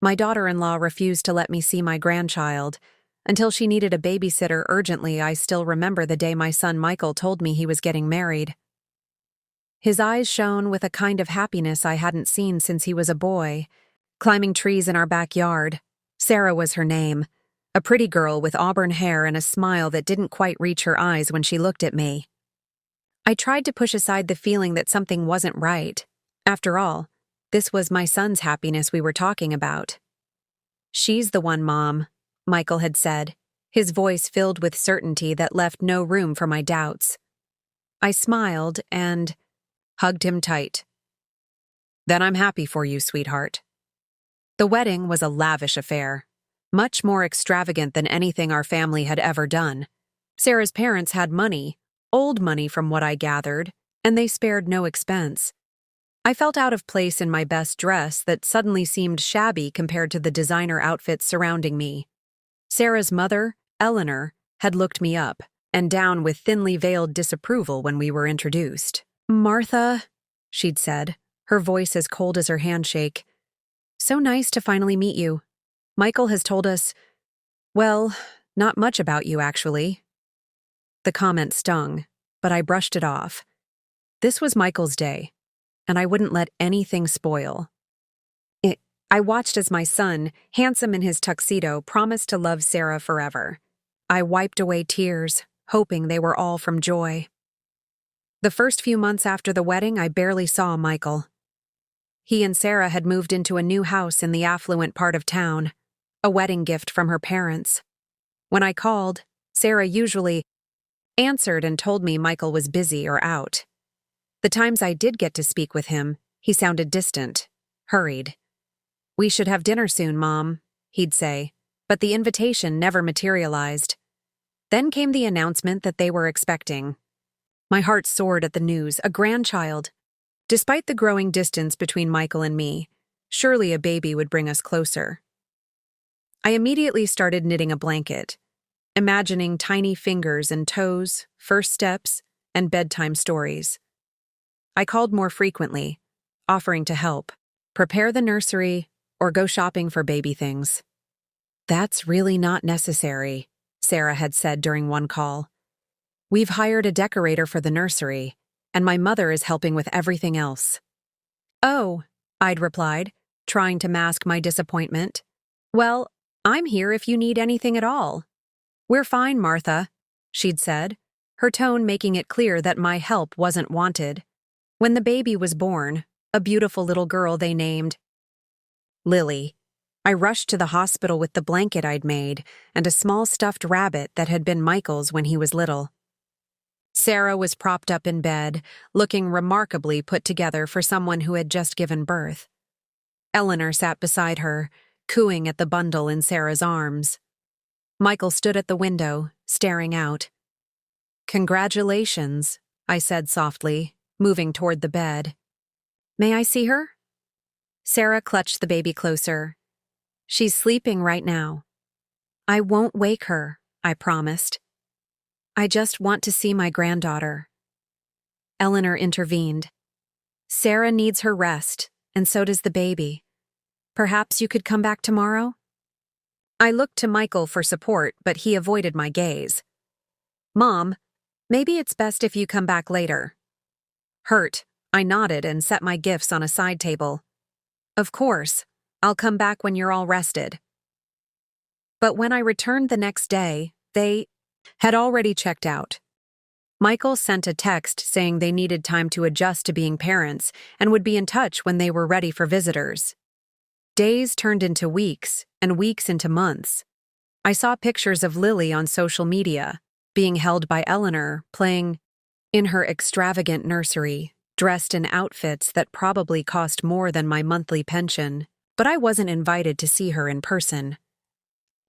My daughter-in-law refused to let me see my grandchild. Until she needed a babysitter urgently, I still remember the day my son Michael told me he was getting married. His eyes shone with a kind of happiness I hadn't seen since he was a boy, climbing trees in our backyard. Sarah was her name, a pretty girl with auburn hair and a smile that didn't quite reach her eyes when she looked at me. I tried to push aside the feeling that something wasn't right. After all, this was my son's happiness we were talking about. "She's the one, Mom," Michael had said, his voice filled with certainty that left no room for my doubts. I smiled and hugged him tight. "Then I'm happy for you, sweetheart." The wedding was a lavish affair, much more extravagant than anything our family had ever done. Sarah's parents had money, old money from what I gathered, and they spared no expense. I felt out of place in my best dress that suddenly seemed shabby compared to the designer outfits surrounding me. Sarah's mother, Eleanor, had looked me up and down with thinly veiled disapproval when we were introduced. "Martha," she'd said, her voice as cold as her handshake. "So nice to finally meet you. Michael has told us, well, not much about you, actually." The comment stung, but I brushed it off. This was Michael's day, and I wouldn't let anything spoil. I watched as my son, handsome in his tuxedo, promised to love Sarah forever. I wiped away tears, hoping they were all from joy. The first few months after the wedding, I barely saw Michael. He and Sarah had moved into a new house in the affluent part of town, a wedding gift from her parents. When I called, Sarah usually answered and told me Michael was busy or out. The times I did get to speak with him, he sounded distant, hurried. "We should have dinner soon, Mom," he'd say, but the invitation never materialized. Then came the announcement that they were expecting. My heart soared at the news, a grandchild. Despite the growing distance between Michael and me, surely a baby would bring us closer. I immediately started knitting a blanket, imagining tiny fingers and toes, first steps, and bedtime stories. I called more frequently, offering to help, prepare the nursery, or go shopping for baby things. "That's really not necessary," Sarah had said during one call. "We've hired a decorator for the nursery, and my mother is helping with everything else." "Oh," I'd replied, trying to mask my disappointment. "Well, I'm here if you need anything at all." "We're fine, Martha," she'd said, her tone making it clear that my help wasn't wanted. When the baby was born, a beautiful little girl they named Lily, I rushed to the hospital with the blanket I'd made and a small stuffed rabbit that had been Michael's when he was little. Sarah was propped up in bed, looking remarkably put together for someone who had just given birth. Eleanor sat beside her, cooing at the bundle in Sarah's arms. Michael stood at the window, staring out. "Congratulations," I said softly, moving toward the bed. "May I see her?" Sarah clutched the baby closer. "She's sleeping right now." "I won't wake her," I promised. "I just want to see my granddaughter." Eleanor intervened. "Sarah needs her rest, and so does the baby. Perhaps you could come back tomorrow?" I looked to Michael for support, but he avoided my gaze. "Mom, maybe it's best if you come back later." Hurt, I nodded and set my gifts on a side table. "Of course, I'll come back when you're all rested." But when I returned the next day, they had already checked out. Michael sent a text saying they needed time to adjust to being parents and would be in touch when they were ready for visitors. Days turned into weeks, and weeks into months. I saw pictures of Lily on social media, being held by Eleanor, playing in her extravagant nursery, dressed in outfits that probably cost more than my monthly pension, but I wasn't invited to see her in person.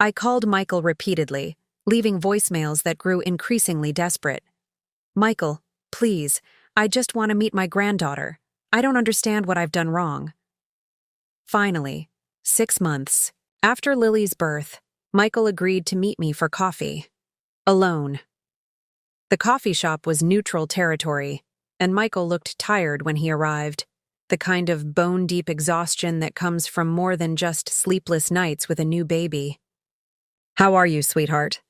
I called Michael repeatedly, leaving voicemails that grew increasingly desperate. "Michael, please, I just want to meet my granddaughter. I don't understand what I've done wrong." Finally, 6 months after Lily's birth, Michael agreed to meet me for coffee. Alone. The coffee shop was neutral territory, and Michael looked tired when he arrived. the kind of bone-deep exhaustion that comes from more than just sleepless nights with a new baby. "How are you, sweetheart?"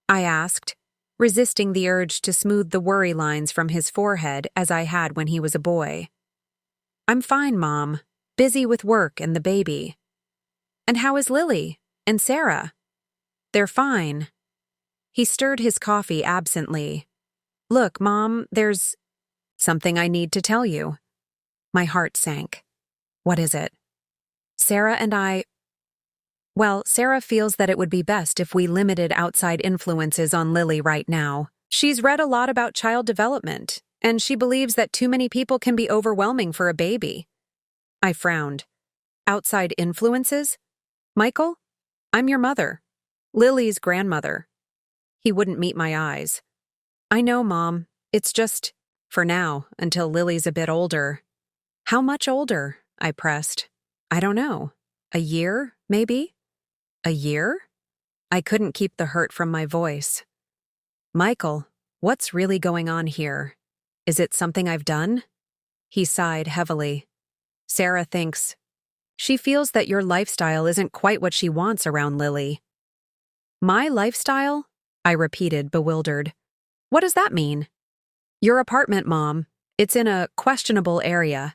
I asked, resisting the urge to smooth the worry lines from his forehead as I had when he was a boy. "I'm fine, Mom. Busy with work and the baby." "And how is Lily? And Sarah?" "They're fine." He stirred his coffee absently. "Look, Mom, there's something I need to tell you." My heart sank. "What is it?" Sarah feels that it would be best if we limited outside influences on Lily right now. She's read a lot about child development, and she believes that too many people can be overwhelming for a baby. I frowned. "Outside influences? Michael? I'm your mother. Lily's grandmother." He wouldn't meet my eyes. "I know, Mom. It's just, for now, until Lily's a bit older." "How much older?" I pressed. "I don't know. A year, maybe?" "A year?" I couldn't keep the hurt from my voice. "Michael, what's really going on here? Is it something I've done?" He sighed heavily. "Sarah thinks. She feels that your lifestyle isn't quite what she wants around Lily." "My lifestyle?" I repeated, bewildered. "What does that mean?" "Your apartment, Mom. It's in a questionable area.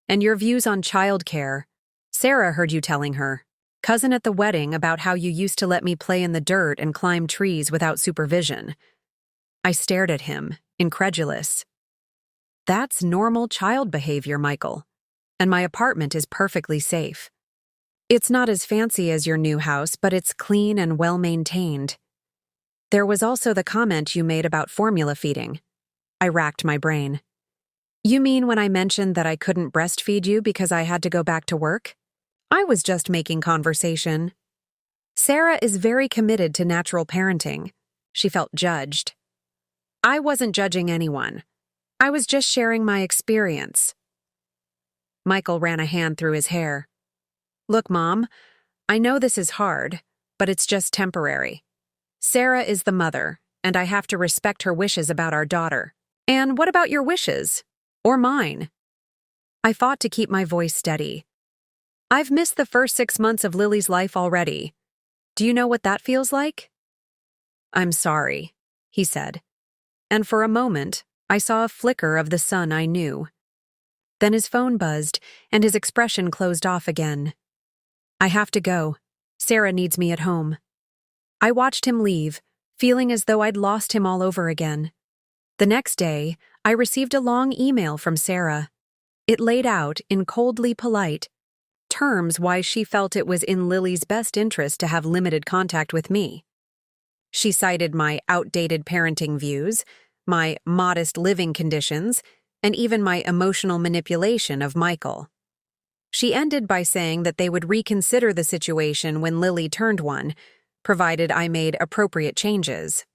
And your views on childcare. Sarah heard you telling her. Cousin at the wedding about how you used to let me play in the dirt and climb trees without supervision." I stared at him, incredulous. "That's normal child behavior, Michael. And my apartment is perfectly safe. It's not as fancy as your new house, but it's clean and well-maintained." "There was also the comment you made about formula feeding." I racked my brain. "You mean when I mentioned that I couldn't breastfeed you because I had to go back to work?" I was just making conversation. Sarah is very committed to natural parenting. She felt judged. I wasn't judging anyone. I was just sharing my experience. Michael ran a hand through his hair. "Look, Mom, I know this is hard, but it's just temporary. Sarah is the mother, and I have to respect her wishes about our daughter. And what about your wishes? Or mine?" I fought to keep my voice steady. "I've missed the first 6 months of Lily's life already. Do you know what that feels like?" "I'm sorry," he said. And for a moment, I saw a flicker of the son I knew. Then his phone buzzed, and his expression closed off again. "I have to go. Sarah needs me at home." I watched him leave, feeling as though I'd lost him all over again. The next day, I received a long email from Sarah. It laid out, in coldly polite terms, why she felt it was in Lily's best interest to have limited contact with me. She cited my outdated parenting views, my modest living conditions, and even my emotional manipulation of Michael. She ended by saying that they would reconsider the situation when Lily turned 1, provided I made appropriate changes.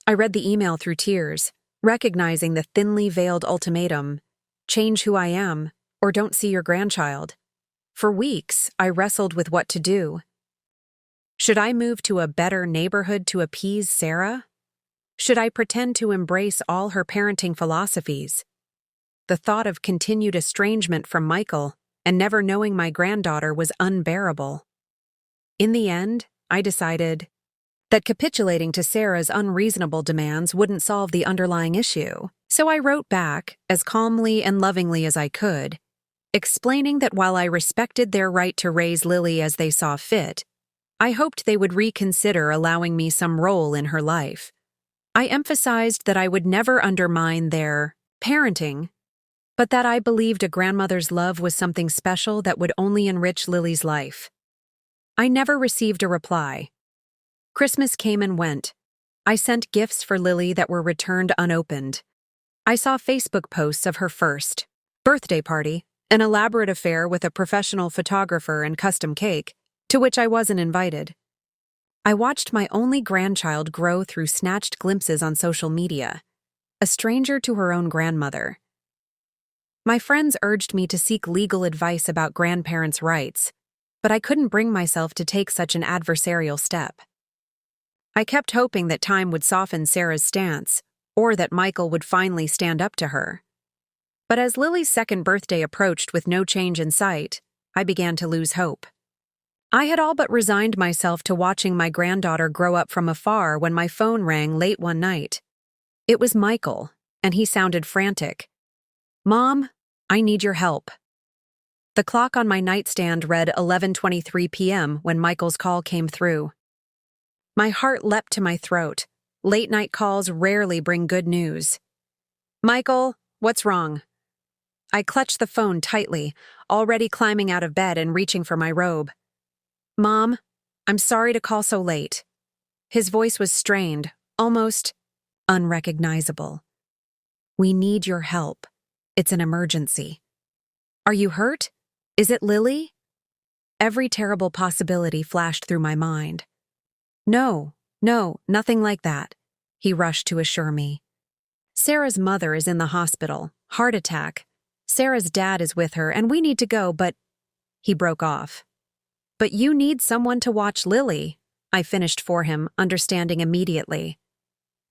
I read the email through tears, recognizing the thinly veiled ultimatum: change who I am, or don't see your grandchild. For weeks, I wrestled with what to do. Should I move to a better neighborhood to appease Sarah? Should I pretend to embrace all her parenting philosophies? The thought of continued estrangement from Michael and never knowing my granddaughter was unbearable. In the end, I decided that capitulating to Sarah's unreasonable demands wouldn't solve the underlying issue. So I wrote back, as calmly and lovingly as I could, explaining that while I respected their right to raise Lily as they saw fit, I hoped they would reconsider allowing me some role in her life. I emphasized that I would never undermine their parenting, but that I believed a grandmother's love was something special that would only enrich Lily's life. I never received a reply. Christmas came and went. I sent gifts for Lily that were returned unopened. I saw Facebook posts of her first birthday party, an elaborate affair with a professional photographer and custom cake, to which I wasn't invited. I watched my only grandchild grow through snatched glimpses on social media, a stranger to her own grandmother. My friends urged me to seek legal advice about grandparents' rights, but I couldn't bring myself to take such an adversarial step. I kept hoping that time would soften Sarah's stance, or that Michael would finally stand up to her. But as Lily's second birthday approached with no change in sight, I began to lose hope. I had all but resigned myself to watching my granddaughter grow up from afar when my phone rang late one night. It was Michael, and he sounded frantic. "Mom, I need your help." The clock on my nightstand read 11:23 p.m. when Michael's call came through. My heart leapt to my throat. Late-night calls rarely bring good news. "Michael, what's wrong?" I clutched the phone tightly, already climbing out of bed and reaching for my robe. "Mom, I'm sorry to call so late." His voice was strained, almost unrecognizable. "We need your help. It's an emergency." "Are you hurt? Is it Lily?" Every terrible possibility flashed through my mind. No, nothing like that," he rushed to assure me. "Sarah's mother is in the hospital, heart attack. Sarah's dad is with her, and we need to go, but—" He broke off. "But you need someone to watch Lily," I finished for him, understanding immediately.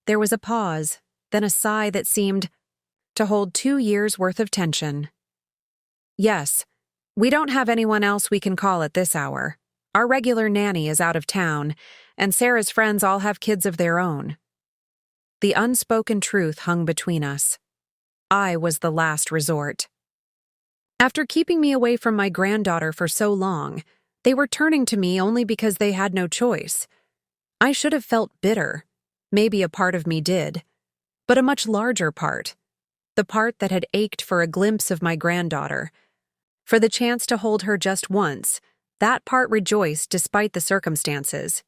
There was a pause, then a sigh that seemed to hold 2 years' worth of tension. "Yes, we don't have anyone else we can call at this hour. Our regular nanny is out of town, and Sarah's friends all have kids of their own." The unspoken truth hung between us. I was the last resort. After keeping me away from my granddaughter for so long, they were turning to me only because they had no choice. I should have felt bitter. Maybe a part of me did. But a much larger part. The part that had ached for a glimpse of my granddaughter. For the chance to hold her just once, that part rejoiced despite the circumstances.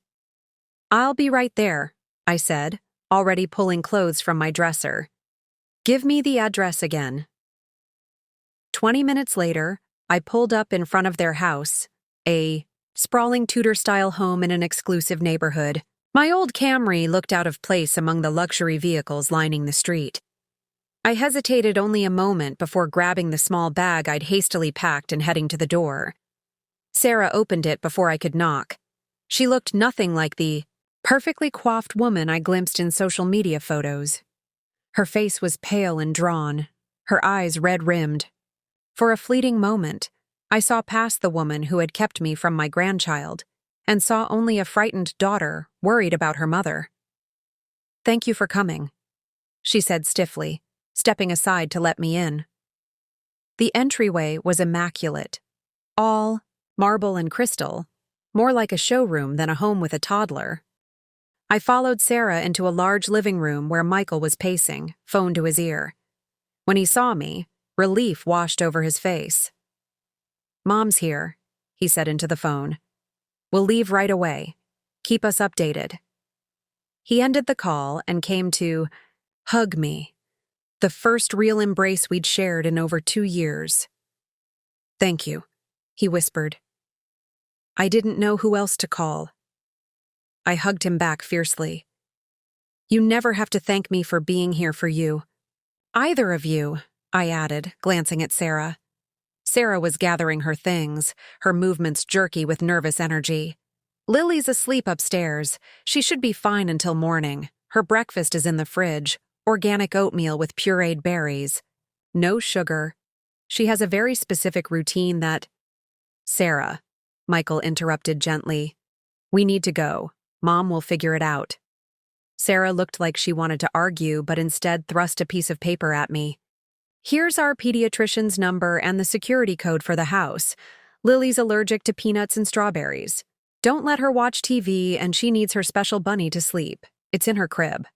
"I'll be right there," I said, already pulling clothes from my dresser. "Give me the address again." 20 minutes later, I pulled up in front of their house, a sprawling Tudor-style home in an exclusive neighborhood. My old Camry looked out of place among the luxury vehicles lining the street. I hesitated only a moment before grabbing the small bag I'd hastily packed and heading to the door. Sarah opened it before I could knock. She looked nothing like the perfectly coiffed woman I glimpsed in social media photos. Her face was pale and drawn, her eyes red-rimmed. For a fleeting moment, I saw past the woman who had kept me from my grandchild, and saw only a frightened daughter worried about her mother. "Thank you for coming," she said stiffly, stepping aside to let me in. The entryway was immaculate. All marble and crystal, more like a showroom than a home with a toddler. I followed Sarah into a large living room where Michael was pacing, phone to his ear. When he saw me, relief washed over his face. "Mom's here," he said into the phone. "We'll leave right away. Keep us updated." He ended the call and came to hug me, the first real embrace we'd shared in over 2 years. "Thank you," he whispered. I didn't know who else to call. I hugged him back fiercely. "You never have to thank me for being here for you. Either of you," I added, glancing at Sarah. Sarah was gathering her things, her movements jerky with nervous energy. "Lily's asleep upstairs. She should be fine until morning. Her breakfast is in the fridge, organic oatmeal with pureed berries. No sugar. She has a very specific routine that—" "Sarah," Michael interrupted gently. "We need to go. Mom will figure it out." Sarah looked like she wanted to argue, but instead thrust a piece of paper at me. "Here's our pediatrician's number and the security code for the house. Lily's allergic to peanuts and strawberries. Don't let her watch TV, and she needs her special bunny to sleep. It's in her crib."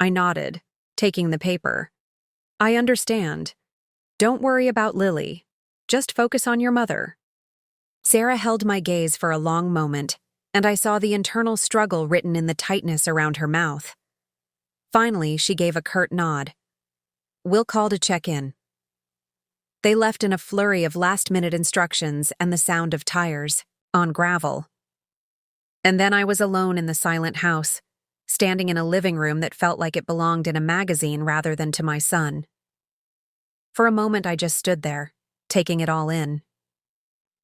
I nodded, taking the paper. "I understand. Don't worry about Lily. Just focus on your mother." Sarah held my gaze for a long moment, and I saw the internal struggle written in the tightness around her mouth. Finally, she gave a curt nod. "We'll call to check in." They left in a flurry of last-minute instructions and the sound of tires on gravel. And then I was alone in the silent house, standing in a living room that felt like it belonged in a magazine rather than to my son. For a moment I just stood there, taking it all in.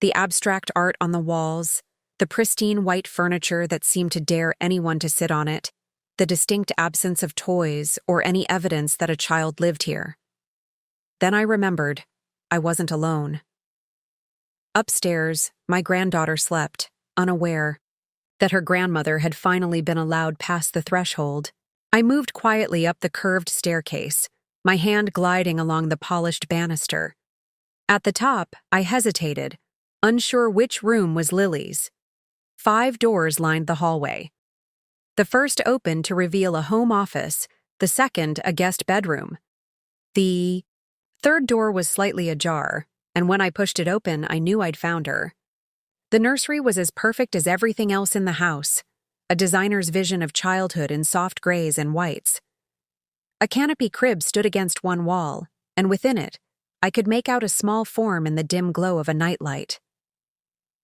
The abstract art on the walls, the pristine white furniture that seemed to dare anyone to sit on it, the distinct absence of toys or any evidence that a child lived here. Then I remembered. I wasn't alone. Upstairs, my granddaughter slept, unaware that her grandmother had finally been allowed past the threshold. I moved quietly up the curved staircase, my hand gliding along the polished banister. At the top, I hesitated, unsure which room was Lily's. 5 doors lined the hallway. The first opened to reveal a home office, the second a guest bedroom. The third door was slightly ajar, and when I pushed it open, I knew I'd found her. The nursery was as perfect as everything else in the house, a designer's vision of childhood in soft grays and whites. A canopy crib stood against one wall, and within it, I could make out a small form in the dim glow of a nightlight.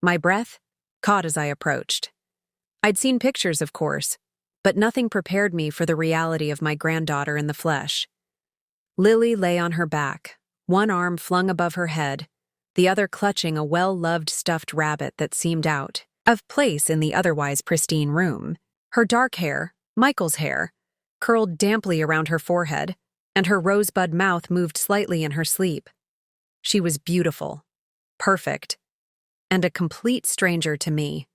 My breath caught as I approached. I'd seen pictures, of course, but nothing prepared me for the reality of my granddaughter in the flesh. Lily lay on her back, one arm flung above her head, the other clutching a well-loved stuffed rabbit that seemed out of place in the otherwise pristine room. Her dark hair, Michael's hair, curled damply around her forehead, and her rosebud mouth moved slightly in her sleep. She was beautiful, perfect, and a complete stranger to me.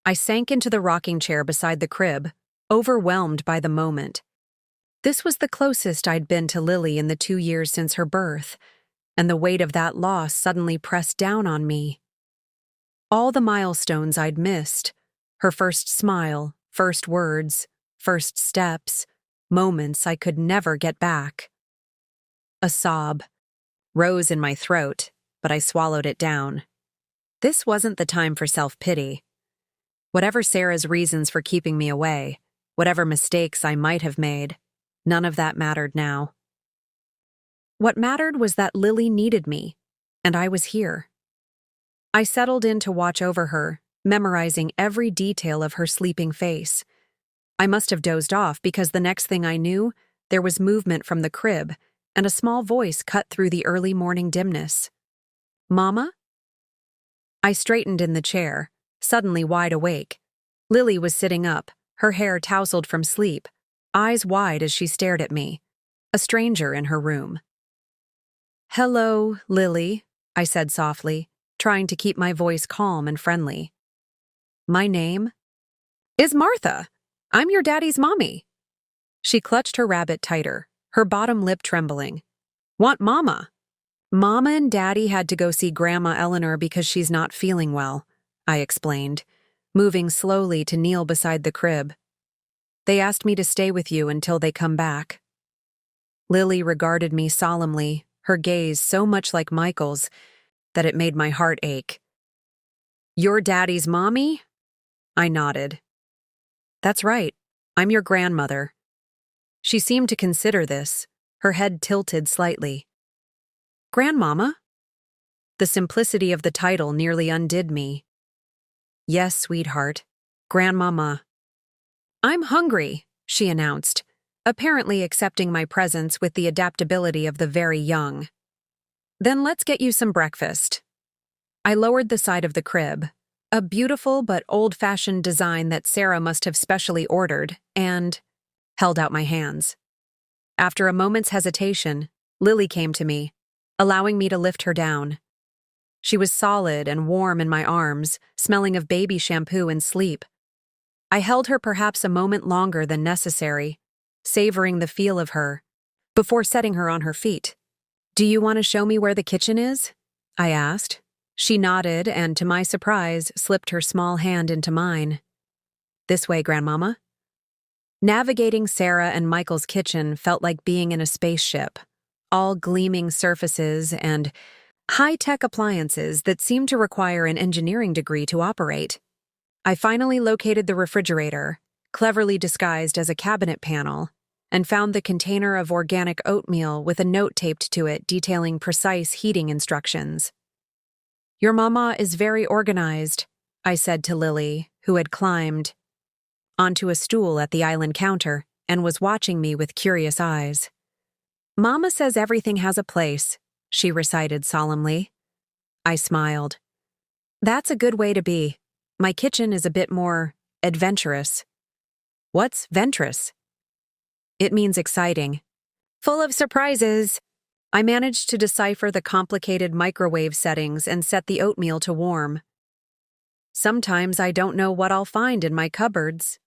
I sank into the rocking chair beside the crib, overwhelmed by the moment. This was the closest I'd been to Lily in the 2 years since her birth, and the weight of that loss suddenly pressed down on me. All the milestones I'd missed, her first smile, first words, first steps, moments I could never get back. A sob rose in my throat, but I swallowed it down. This wasn't the time for self-pity. Whatever Sarah's reasons for keeping me away, whatever mistakes I might have made, none of that mattered now. What mattered was that Lily needed me, and I was here. I settled in to watch over her, memorizing every detail of her sleeping face. I must have dozed off because the next thing I knew, there was movement from the crib, and a small voice cut through the early morning dimness. "Mama?" I straightened in the chair, suddenly wide awake. Lily was sitting up, her hair tousled from sleep, eyes wide as she stared at me, a stranger in her room. "Hello, Lily," I said softly, trying to keep my voice calm and friendly. "My name is Martha. I'm your daddy's mommy." She clutched her rabbit tighter, her bottom lip trembling. "Want Mama?" "Mama and Daddy had to go see Grandma Eleanor because she's not feeling well," I explained, moving slowly to kneel beside the crib. "They asked me to stay with you until they come back." Lily regarded me solemnly, her gaze so much like Michael's that it made my heart ache. "Your daddy's mommy?" I nodded. "That's right. I'm your grandmother." She seemed to consider this, her head tilted slightly. "Grandmama?" The simplicity of the title nearly undid me. "Yes, sweetheart. Grandmama." "I'm hungry," she announced, apparently accepting my presence with the adaptability of the very young. "Then let's get you some breakfast." I lowered the side of the crib, a beautiful but old-fashioned design that Sarah must have specially ordered, and held out my hands. After a moment's hesitation, Lily came to me, allowing me to lift her down. She was solid and warm in my arms, smelling of baby shampoo and sleep. I held her perhaps a moment longer than necessary, savoring the feel of her, before setting her on her feet. "Do you want to show me where the kitchen is?" I asked. She nodded and, to my surprise, slipped her small hand into mine. "This way, Grandmama." Navigating Sarah and Michael's kitchen felt like being in a spaceship, all gleaming surfaces and high-tech appliances that seemed to require an engineering degree to operate. I finally located the refrigerator, cleverly disguised as a cabinet panel, and found the container of organic oatmeal with a note taped to it detailing precise heating instructions. "Your mama is very organized," I said to Lily, who had climbed onto a stool at the island counter and was watching me with curious eyes. "Mama says everything has a place," she recited solemnly. I smiled. "That's a good way to be. My kitchen is a bit more adventurous." "What's venturous?" "It means exciting." "Full of surprises." I managed to decipher the complicated microwave settings and set the oatmeal to warm. Sometimes I don't know what I'll find in my cupboards.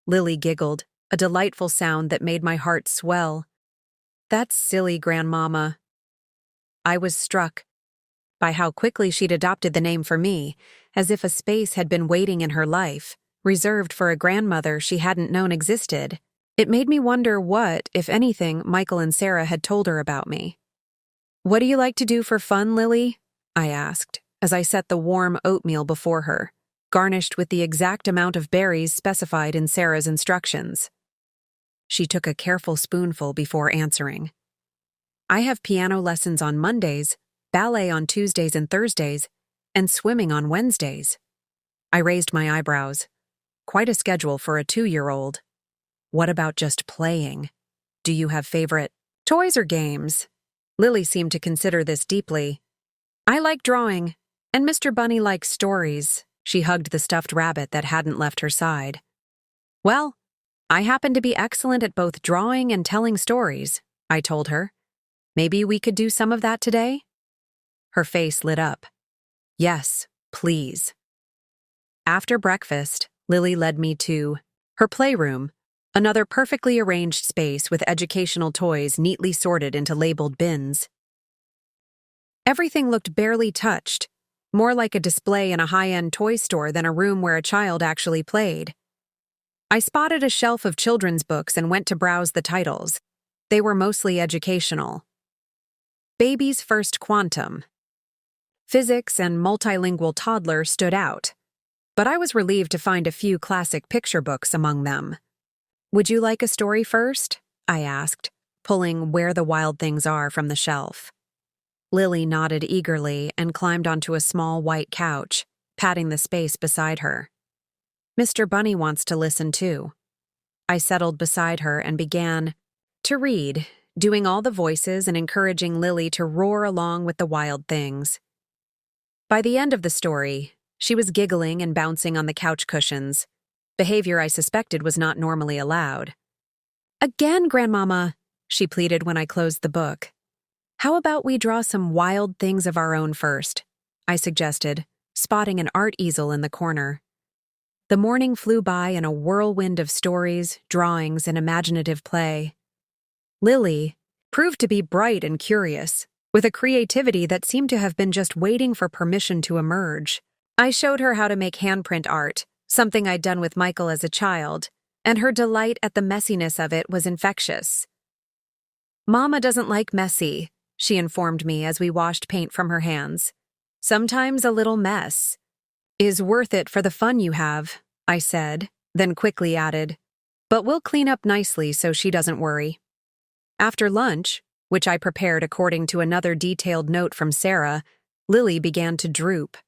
Lily giggled, a delightful sound that made my heart swell. That's silly, Grandmama. I was struck by how quickly she'd adopted the name for me, as if a space had been waiting in her life, reserved for a grandmother she hadn't known existed. It made me wonder what, if anything, Michael and Sarah had told her about me. "What do you like to do for fun, Lily?" I asked, as I set the warm oatmeal before her, garnished with the exact amount of berries specified in Sarah's instructions. She took a careful spoonful before answering. "I have piano lessons on Mondays, ballet on Tuesdays and Thursdays, and swimming on Wednesdays." I raised my eyebrows. Quite a schedule for a 2-year-old. "What about just playing? Do you have favorite toys or games?" Lily seemed to consider this deeply. "I like drawing, and Mr. Bunny likes stories." She hugged the stuffed rabbit that hadn't left her side. "Well, I happen to be excellent at both drawing and telling stories," I told her. "Maybe we could do some of that today?" Her face lit up. "Yes, please." After breakfast, Lily led me to her playroom, another perfectly arranged space with educational toys neatly sorted into labeled bins. Everything looked barely touched, more like a display in a high-end toy store than a room where a child actually played. I spotted a shelf of children's books and went to browse the titles. They were mostly educational. Baby's First Quantum. Physics and multilingual toddler stood out, but I was relieved to find a few classic picture books among them. "Would you like a story first?" I asked, pulling Where the Wild Things Are from the shelf. Lily nodded eagerly and climbed onto a small white couch, patting the space beside her. "Mr. Bunny wants to listen too." I settled beside her and began to read, doing all the voices and encouraging Lily to roar along with the wild things. By the end of the story, she was giggling and bouncing on the couch cushions, behavior I suspected was not normally allowed. "Again, Grandmama," she pleaded when I closed the book. "How about we draw some wild things of our own first?" I suggested, spotting an art easel in the corner. The morning flew by in a whirlwind of stories, drawings, and imaginative play. Lily proved to be bright and curious, with a creativity that seemed to have been just waiting for permission to emerge. I showed her how to make handprint art, something I'd done with Michael as a child, and her delight at the messiness of it was infectious. "Mama doesn't like messy," she informed me as we washed paint from her hands. "Sometimes a little mess is worth it for the fun you have," I said, then quickly added, "But we'll clean up nicely so she doesn't worry." After lunch, which I prepared according to another detailed note from Sarah, Lily began to droop.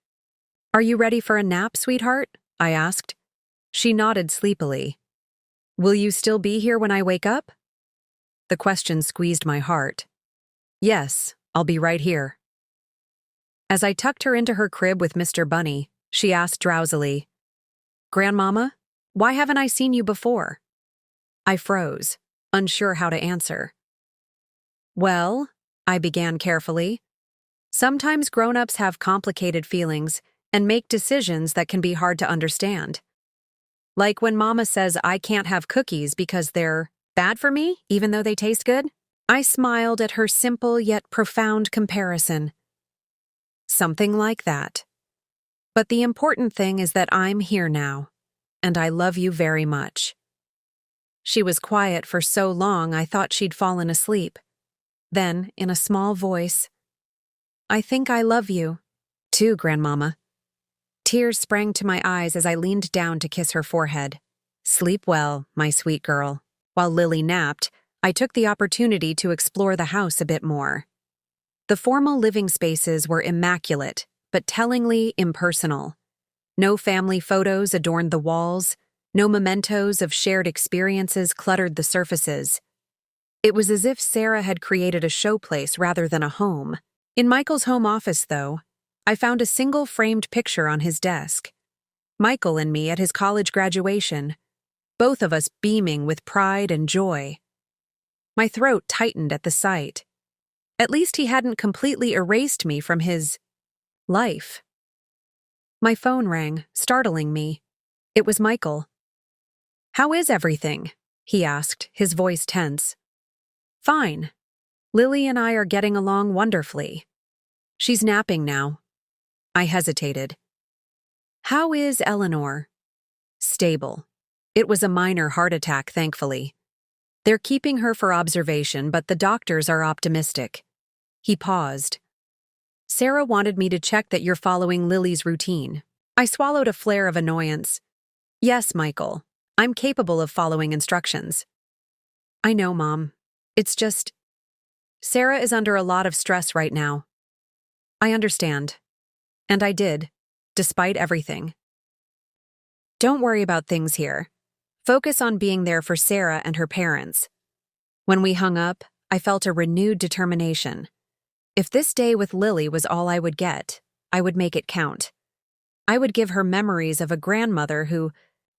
"Are you ready for a nap, sweetheart?" I asked. She nodded sleepily. "Will you still be here when I wake up?" The question squeezed my heart. "Yes, I'll be right here." As I tucked her into her crib with Mr. Bunny, she asked drowsily, "Grandmama, why haven't I seen you before?" I froze, unsure how to answer. "Well," I began carefully, "sometimes grown-ups have complicated feelings and make decisions that can be hard to understand. Like when Mama says I can't have cookies because they're bad for me, even though they taste good." I smiled at her simple yet profound comparison. "Something like that. But the important thing is that I'm here now, and I love you very much." She was quiet for so long I thought she'd fallen asleep. Then, in a small voice, "I think I love you, too, Grandmama." Tears sprang to my eyes as I leaned down to kiss her forehead. "Sleep well, my sweet girl." While Lily napped, I took the opportunity to explore the house a bit more. The formal living spaces were immaculate, but tellingly impersonal. No family photos adorned the walls, no mementos of shared experiences cluttered the surfaces. It was as if Sarah had created a showplace rather than a home. In Michael's home office, though, I found a single framed picture on his desk. Michael and me at his college graduation, both of us beaming with pride and joy. My throat tightened at the sight. At least he hadn't completely erased me from his life. My phone rang, startling me. It was Michael. "How is everything?" he asked, his voice tense. "Fine. Lily and I are getting along wonderfully. She's napping now." I hesitated. "How is Eleanor?" "Stable. It was a minor heart attack, thankfully. They're keeping her for observation, but the doctors are optimistic." He paused. "Sarah wanted me to check that you're following Lily's routine." I swallowed a flare of annoyance. "Yes, Michael. I'm capable of following instructions." "I know, Mom. It's just, Sarah is under a lot of stress right now." "I understand." And I did, despite everything. "Don't worry about things here. Focus on being there for Sarah and her parents." When we hung up, I felt a renewed determination. If this day with Lily was all I would get, I would make it count. I would give her memories of a grandmother who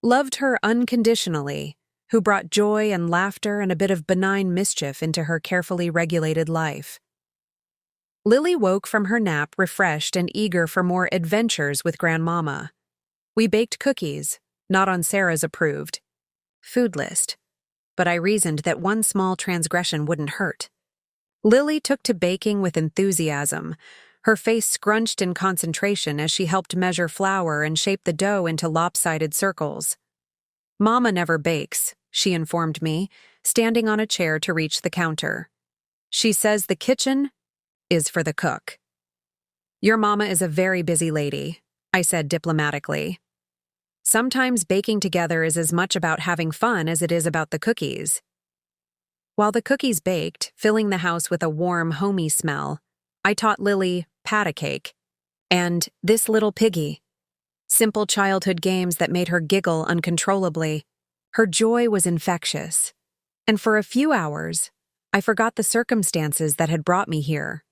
loved her unconditionally, who brought joy and laughter and a bit of benign mischief into her carefully regulated life. Lily woke from her nap refreshed and eager for more adventures with Grandmama. We baked cookies, not on Sarah's approved food list, but I reasoned that one small transgression wouldn't hurt. Lily took to baking with enthusiasm, her face scrunched in concentration as she helped measure flour and shape the dough into lopsided circles. "Mama never bakes," she informed me, standing on a chair to reach the counter. "She says the kitchen is for the cook." "Your mama is a very busy lady," I said diplomatically. "Sometimes baking together is as much about having fun as it is about the cookies." While the cookies baked, filling the house with a warm, homey smell, I taught Lily pat-a-cake and This Little Piggy, simple childhood games that made her giggle uncontrollably. Her joy was infectious, and for a few hours, I forgot the circumstances that had brought me here.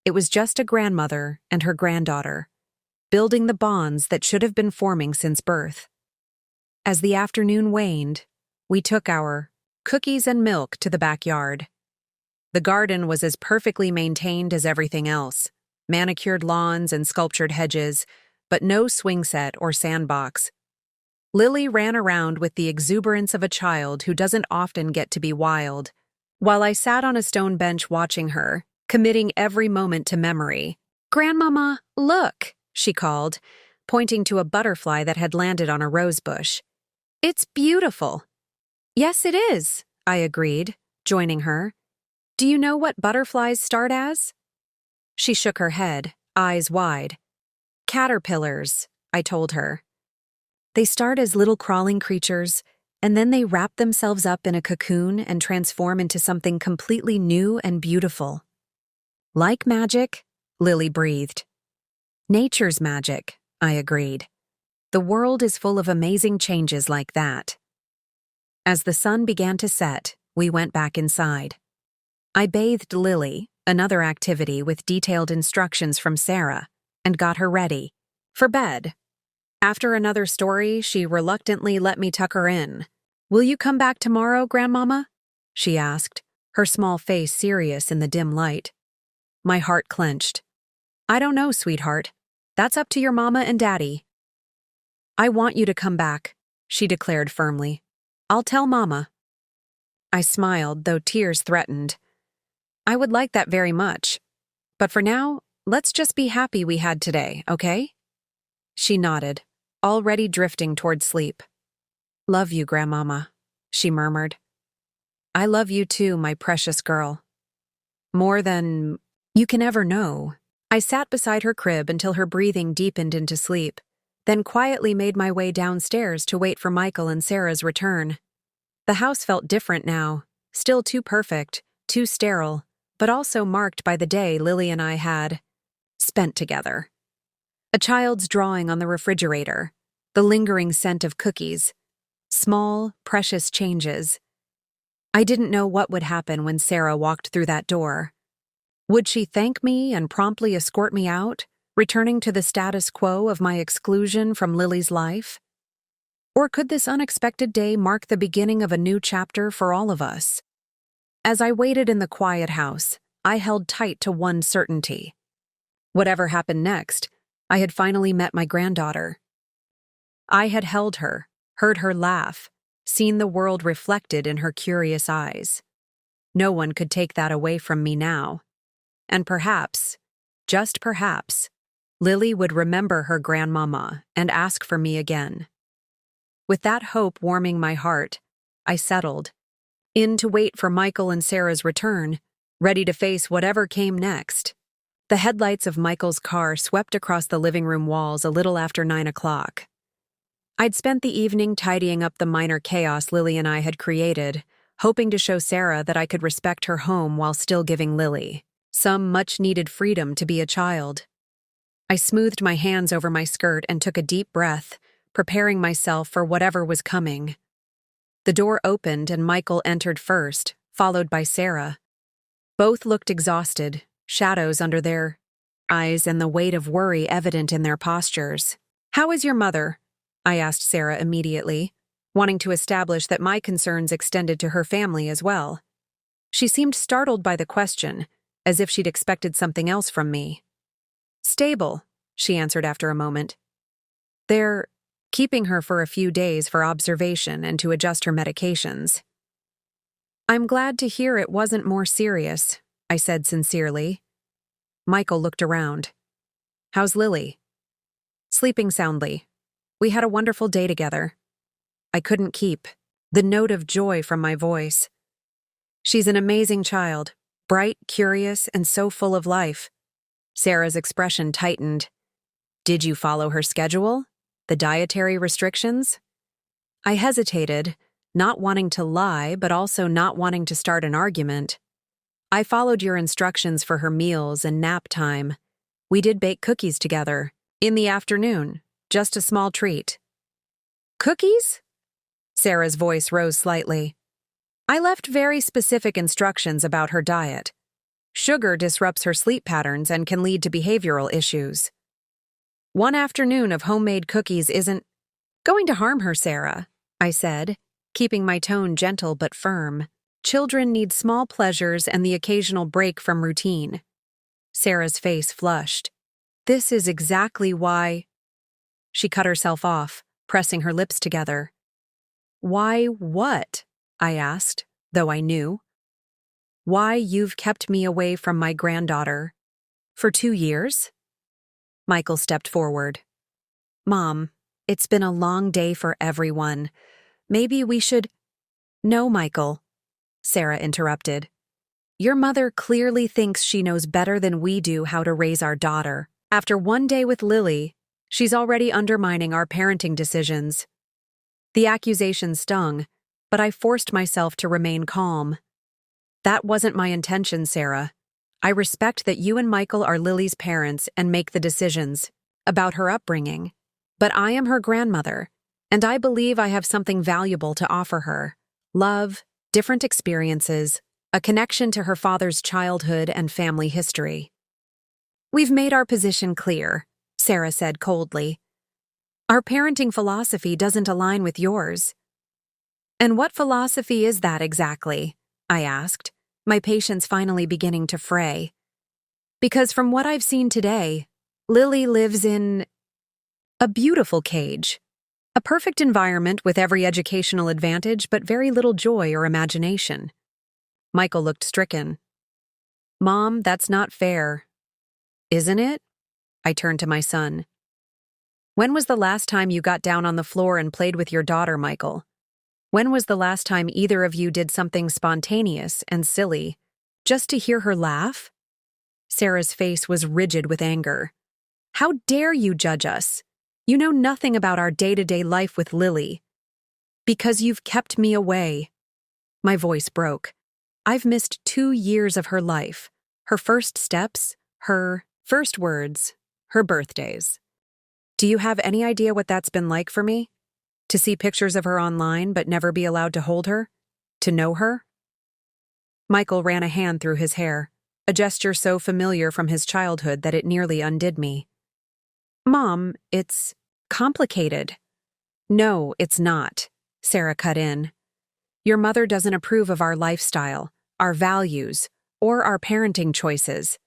It was just a grandmother and her granddaughter, building the bonds that should have been forming since birth. As the afternoon waned, we took our cookies and milk to the backyard. The garden was as perfectly maintained as everything else, manicured lawns and sculptured hedges, but no swing set or sandbox. Lily ran around with the exuberance of a child who doesn't often get to be wild, while I sat on a stone bench watching her, committing every moment to memory. "Grandmama, look," she called, pointing to a butterfly that had landed on a rose bush. "It's beautiful." "Yes, it is," I agreed, joining her. "Do you know what butterflies start as?" She shook her head, eyes wide. "Caterpillars," I told her. "They start as little crawling creatures, and then they wrap themselves up in a cocoon and transform into something completely new and beautiful." "Like magic," Lily breathed. "Nature's magic," I agreed. "The world is full of amazing changes like that." As the sun began to set, we went back inside. I bathed Lily, another activity with detailed instructions from Sarah, and got her ready for bed. After another story, she reluctantly let me tuck her in. "Will you come back tomorrow, Grandmama?" she asked, her small face serious in the dim light. My heart clenched. "I don't know, sweetheart. That's up to your mama and daddy." "I want you to come back," she declared firmly. "I'll tell Mama." I smiled, though tears threatened. "I would like that very much. But for now, let's just be happy we had today, okay?" She nodded, already drifting toward sleep. "Love you, Grandmama," she murmured. "I love you too, my precious girl. More than you can ever know." I sat beside her crib until her breathing deepened into sleep, then quietly made my way downstairs to wait for Michael and Sarah's return. The house felt different now, still too perfect, too sterile, but also marked by the day Lily and I had spent together. A child's drawing on the refrigerator, the lingering scent of cookies, small, precious changes. I didn't know what would happen when Sarah walked through that door. Would she thank me and promptly escort me out, returning to the status quo of my exclusion from Lily's life? Or could this unexpected day mark the beginning of a new chapter for all of us? As I waited in the quiet house, I held tight to one certainty. Whatever happened next, I had finally met my granddaughter. I had held her, heard her laugh, seen the world reflected in her curious eyes. No one could take that away from me now. And perhaps, just perhaps, Lily would remember her grandmama and ask for me again. With that hope warming my heart, I settled in to wait for Michael and Sarah's return, ready to face whatever came next. The headlights of Michael's car swept across the living room walls a little after 9 o'clock. I'd spent the evening tidying up the minor chaos Lily and I had created, hoping to show Sarah that I could respect her home while still giving Lily some much-needed freedom to be a child. I smoothed my hands over my skirt and took a deep breath, preparing myself for whatever was coming. The door opened and Michael entered first, followed by Sarah. Both looked exhausted, shadows under their eyes and the weight of worry evident in their postures. "How is your mother?" I asked Sarah immediately, wanting to establish that my concerns extended to her family as well. She seemed startled by the question, as if she'd expected something else from me. "Stable," she answered after a moment. "They're keeping her for a few days for observation and to adjust her medications." "I'm glad to hear it wasn't more serious," I said sincerely. Michael looked around. "How's Lily?" "Sleeping soundly. We had a wonderful day together." I couldn't keep the note of joy from my voice. "She's an amazing child, bright, curious, and so full of life." Sarah's expression tightened. "Did you follow her schedule? The dietary restrictions?" I hesitated, not wanting to lie, but also not wanting to start an argument. "I followed your instructions for her meals and nap time. We did bake cookies together. In the afternoon, just a small treat." "Cookies?" Sarah's voice rose slightly. "I left very specific instructions about her diet. Sugar disrupts her sleep patterns and can lead to behavioral issues. One afternoon of homemade cookies isn't going to harm her, Sarah," I said, keeping my tone gentle but firm. "Children need small pleasures and the occasional break from routine." Sarah's face flushed. "This is exactly why—" She cut herself off, pressing her lips together. "Why what?" I asked, though I knew. "Why you've kept me away from my granddaughter for 2 years?" Michael stepped forward. "Mom, it's been a long day for everyone. Maybe we should—" "No, Michael," Sarah interrupted. "Your mother clearly thinks she knows better than we do how to raise our daughter. After one day with Lily, she's already undermining our parenting decisions." The accusation stung, but I forced myself to remain calm. "That wasn't my intention, Sarah. I respect that you and Michael are Lily's parents and make the decisions about her upbringing. But I am her grandmother, and I believe I have something valuable to offer her. Love, different experiences, a connection to her father's childhood and family history." "We've made our position clear," Sarah said coldly. "Our parenting philosophy doesn't align with yours." "And what philosophy is that exactly?" I asked, my patience finally beginning to fray. "Because from what I've seen today, Lily lives in a beautiful cage. A perfect environment with every educational advantage but very little joy or imagination." Michael looked stricken. "Mom, that's not fair." "Isn't it?" I turned to my son. "When was the last time you got down on the floor and played with your daughter, Michael? When was the last time either of you did something spontaneous and silly, just to hear her laugh?" Sarah's face was rigid with anger. "How dare you judge us? You know nothing about our day-to-day life with Lily." "Because you've kept me away." My voice broke. I've missed 2 years of her life, her first steps, her first words, her birthdays. Do you have any idea what that's been like for me? To see pictures of her online but never be allowed to hold her? To know her? Michael ran a hand through his hair, a gesture so familiar from his childhood that it nearly undid me. "Mom, it's complicated." "No, it's not," Sarah cut in. "Your mother doesn't approve of our lifestyle, our values, or our parenting choices.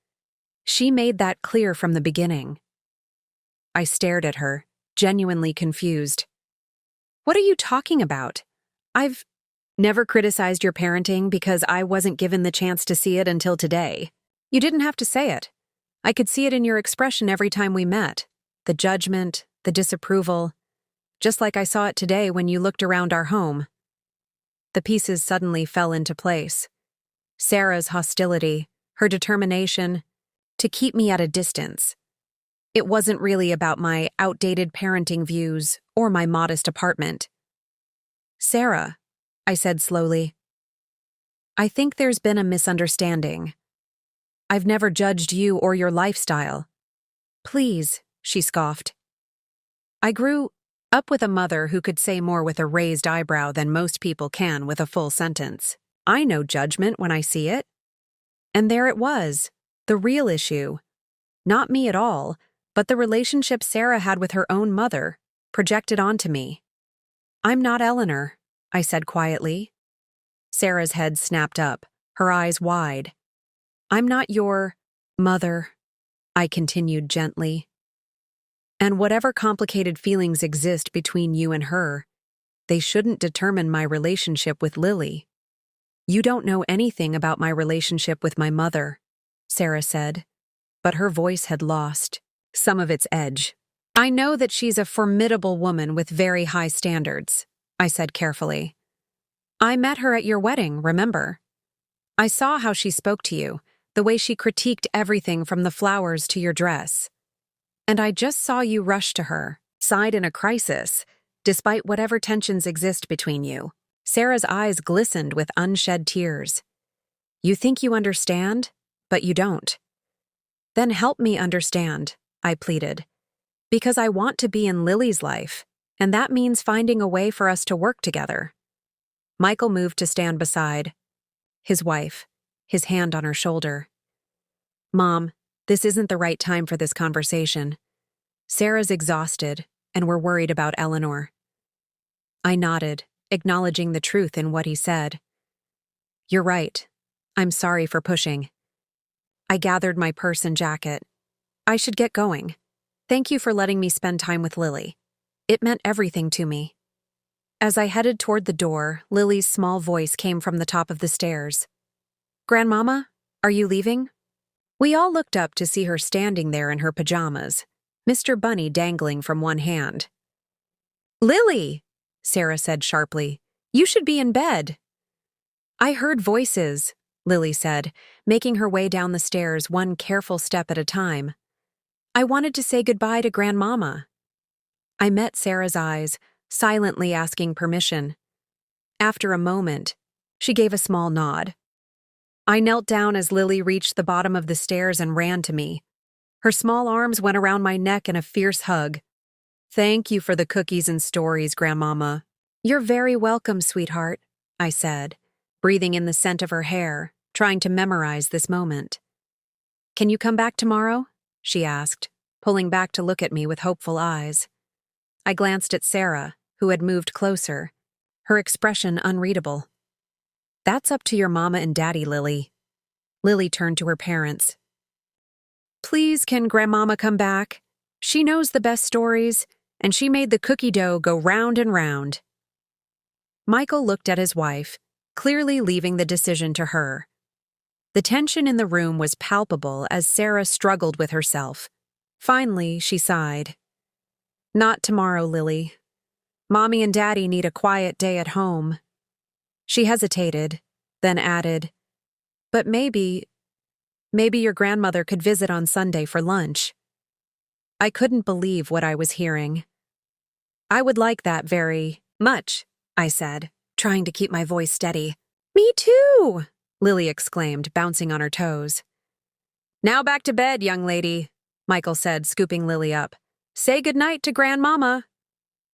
She made that clear from the beginning. I stared at her, genuinely confused. What are you talking about? I've never criticized your parenting because I wasn't given the chance to see it until today. You didn't have to say it. I could see it in your expression every time we met. The judgment, the disapproval, just like I saw it today when you looked around our home. The pieces suddenly fell into place. Sarah's hostility, her determination to keep me at a distance. It wasn't really about my outdated parenting views or my modest apartment. Sarah, I said slowly, I think there's been a misunderstanding. I've never judged you or your lifestyle. Please, she scoffed. I grew up with a mother who could say more with a raised eyebrow than most people can with a full sentence. I know judgment when I see it. And there it was, the real issue. Not me at all, but the relationship Sarah had with her own mother, projected onto me. I'm not Eleanor, I said quietly. Sarah's head snapped up, her eyes wide. I'm not your mother, I continued gently. And whatever complicated feelings exist between you and her, they shouldn't determine my relationship with Lily. You don't know anything about my relationship with my mother, Sarah said, but her voice had lost some of its edge. I know that she's a formidable woman with very high standards, I said carefully. I met her at your wedding, remember? I saw how she spoke to you, the way she critiqued everything from the flowers to your dress. And I just saw you rush to her, side in a crisis, despite whatever tensions exist between you. Sarah's eyes glistened with unshed tears. You think you understand, but you don't. Then help me understand, I pleaded. Because I want to be in Lily's life, and that means finding a way for us to work together. Michael moved to stand beside his wife, his hand on her shoulder. Mom, this isn't the right time for this conversation. Sarah's exhausted, and we're worried about Eleanor. I nodded, acknowledging the truth in what he said. You're right. I'm sorry for pushing. I gathered my purse and jacket. I should get going. Thank you for letting me spend time with Lily. It meant everything to me. As I headed toward the door, Lily's small voice came from the top of the stairs. Grandmama, are you leaving? We all looked up to see her standing there in her pajamas, Mr. Bunny dangling from one hand. Lily, Sarah said sharply, you should be in bed. I heard voices, Lily said, making her way down the stairs one careful step at a time. I wanted to say goodbye to Grandmama. I met Sarah's eyes, silently asking permission. After a moment, she gave a small nod. I knelt down as Lily reached the bottom of the stairs and ran to me. Her small arms went around my neck in a fierce hug. Thank you for the cookies and stories, Grandmama. You're very welcome, sweetheart, I said, breathing in the scent of her hair, trying to memorize this moment. Can you come back tomorrow? She asked, pulling back to look at me with hopeful eyes. I glanced at Sarah, who had moved closer, her expression unreadable. That's up to your mama and daddy, Lily. Lily turned to her parents. Please, can Grandmama come back? She knows the best stories, and she made the cookie dough go round and round. Michael looked at his wife, clearly leaving the decision to her. The tension in the room was palpable as Sarah struggled with herself. Finally, she sighed. Not tomorrow, Lily. Mommy and Daddy need a quiet day at home. She hesitated, then added, but maybe your grandmother could visit on Sunday for lunch. I couldn't believe what I was hearing. I would like that very much, I said, trying to keep my voice steady. Me too, Lily exclaimed, bouncing on her toes. Now back to bed, young lady, Michael said, scooping Lily up. Say goodnight to Grandmama.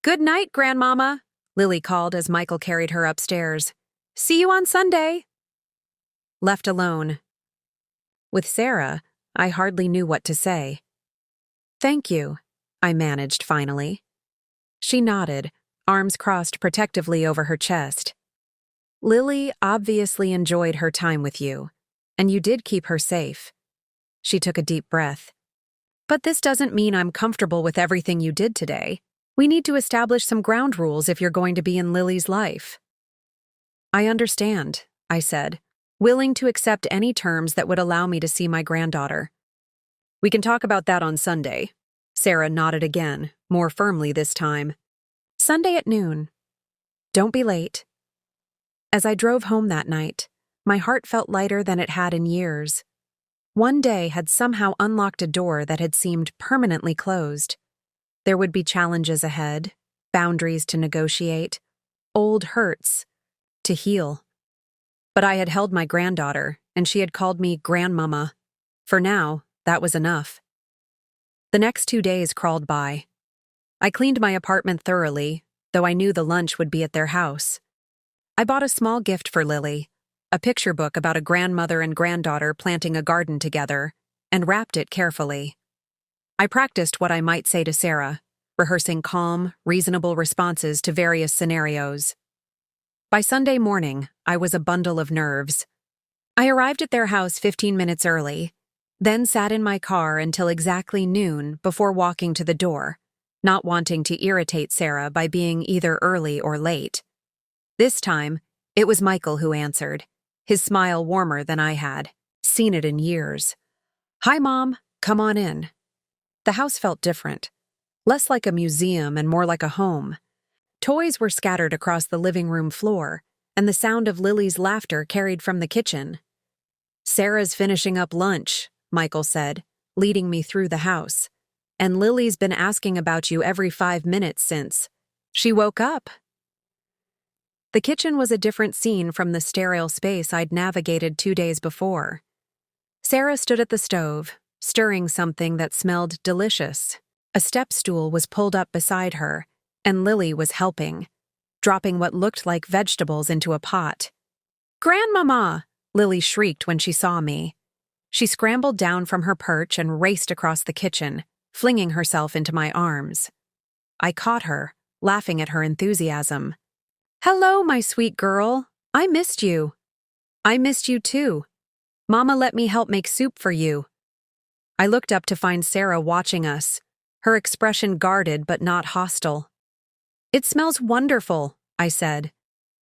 Good night, Grandmama, Lily called as Michael carried her upstairs. See you on Sunday. Left alone. With Sarah, I hardly knew what to say. Thank you, I managed finally. She nodded, arms crossed protectively over her chest. Lily obviously enjoyed her time with you, and you did keep her safe. She took a deep breath. But this doesn't mean I'm comfortable with everything you did today. We need to establish some ground rules if you're going to be in Lily's life. I understand, I said, willing to accept any terms that would allow me to see my granddaughter. We can talk about that on Sunday. Sarah nodded again, more firmly this time. Sunday at noon. Don't be late. As I drove home that night, my heart felt lighter than it had in years. One day had somehow unlocked a door that had seemed permanently closed. There would be challenges ahead, boundaries to negotiate, old hurts to heal. But I had held my granddaughter, and she had called me grandmama. For now, that was enough. The next 2 days crawled by. I cleaned my apartment thoroughly, though I knew the lunch would be at their house. I bought a small gift for Lily, a picture book about a grandmother and granddaughter planting a garden together, and wrapped it carefully. I practiced what I might say to Sarah, rehearsing calm, reasonable responses to various scenarios. By Sunday morning, I was a bundle of nerves. I arrived at their house 15 minutes early, then sat in my car until exactly noon before walking to the door, not wanting to irritate Sarah by being either early or late. This time, it was Michael who answered, his smile warmer than I had seen it in years. Hi, Mom. Come on in. The house felt different, less like a museum and more like a home. Toys were scattered across the living room floor, and the sound of Lily's laughter carried from the kitchen. Sarah's finishing up lunch, Michael said, leading me through the house. And Lily's been asking about you every 5 minutes since she woke up. The kitchen was a different scene from the sterile space I'd navigated 2 days before. Sarah stood at the stove, stirring something that smelled delicious. A step stool was pulled up beside her, and Lily was helping, dropping what looked like vegetables into a pot. "Grandmama!" Lily shrieked when she saw me. She scrambled down from her perch and raced across the kitchen, flinging herself into my arms. I caught her, laughing at her enthusiasm. "Hello, my sweet girl. I missed you." "I missed you too. Mama let me help make soup for you." I looked up to find Sarah watching us, her expression guarded but not hostile. "It smells wonderful," I said.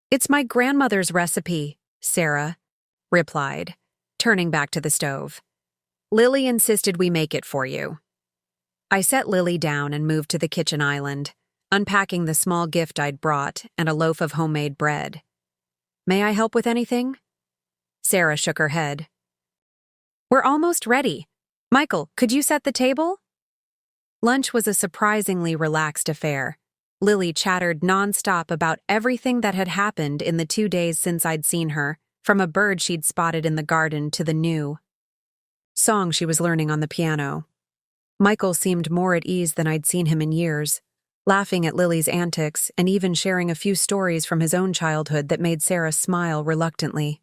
"It's my grandmother's recipe," Sarah replied, turning back to the stove. "Lily insisted we make it for you." I set Lily down and moved to the kitchen island, unpacking the small gift I'd brought and a loaf of homemade bread. "May I help with anything?" Sarah shook her head. "We're almost ready. Michael, could you set the table?" Lunch was a surprisingly relaxed affair. Lily chattered nonstop about everything that had happened in the 2 days since I'd seen her, from a bird she'd spotted in the garden to the new song she was learning on the piano. Michael seemed more at ease than I'd seen him in years, laughing at Lily's antics and even sharing a few stories from his own childhood that made Sarah smile reluctantly.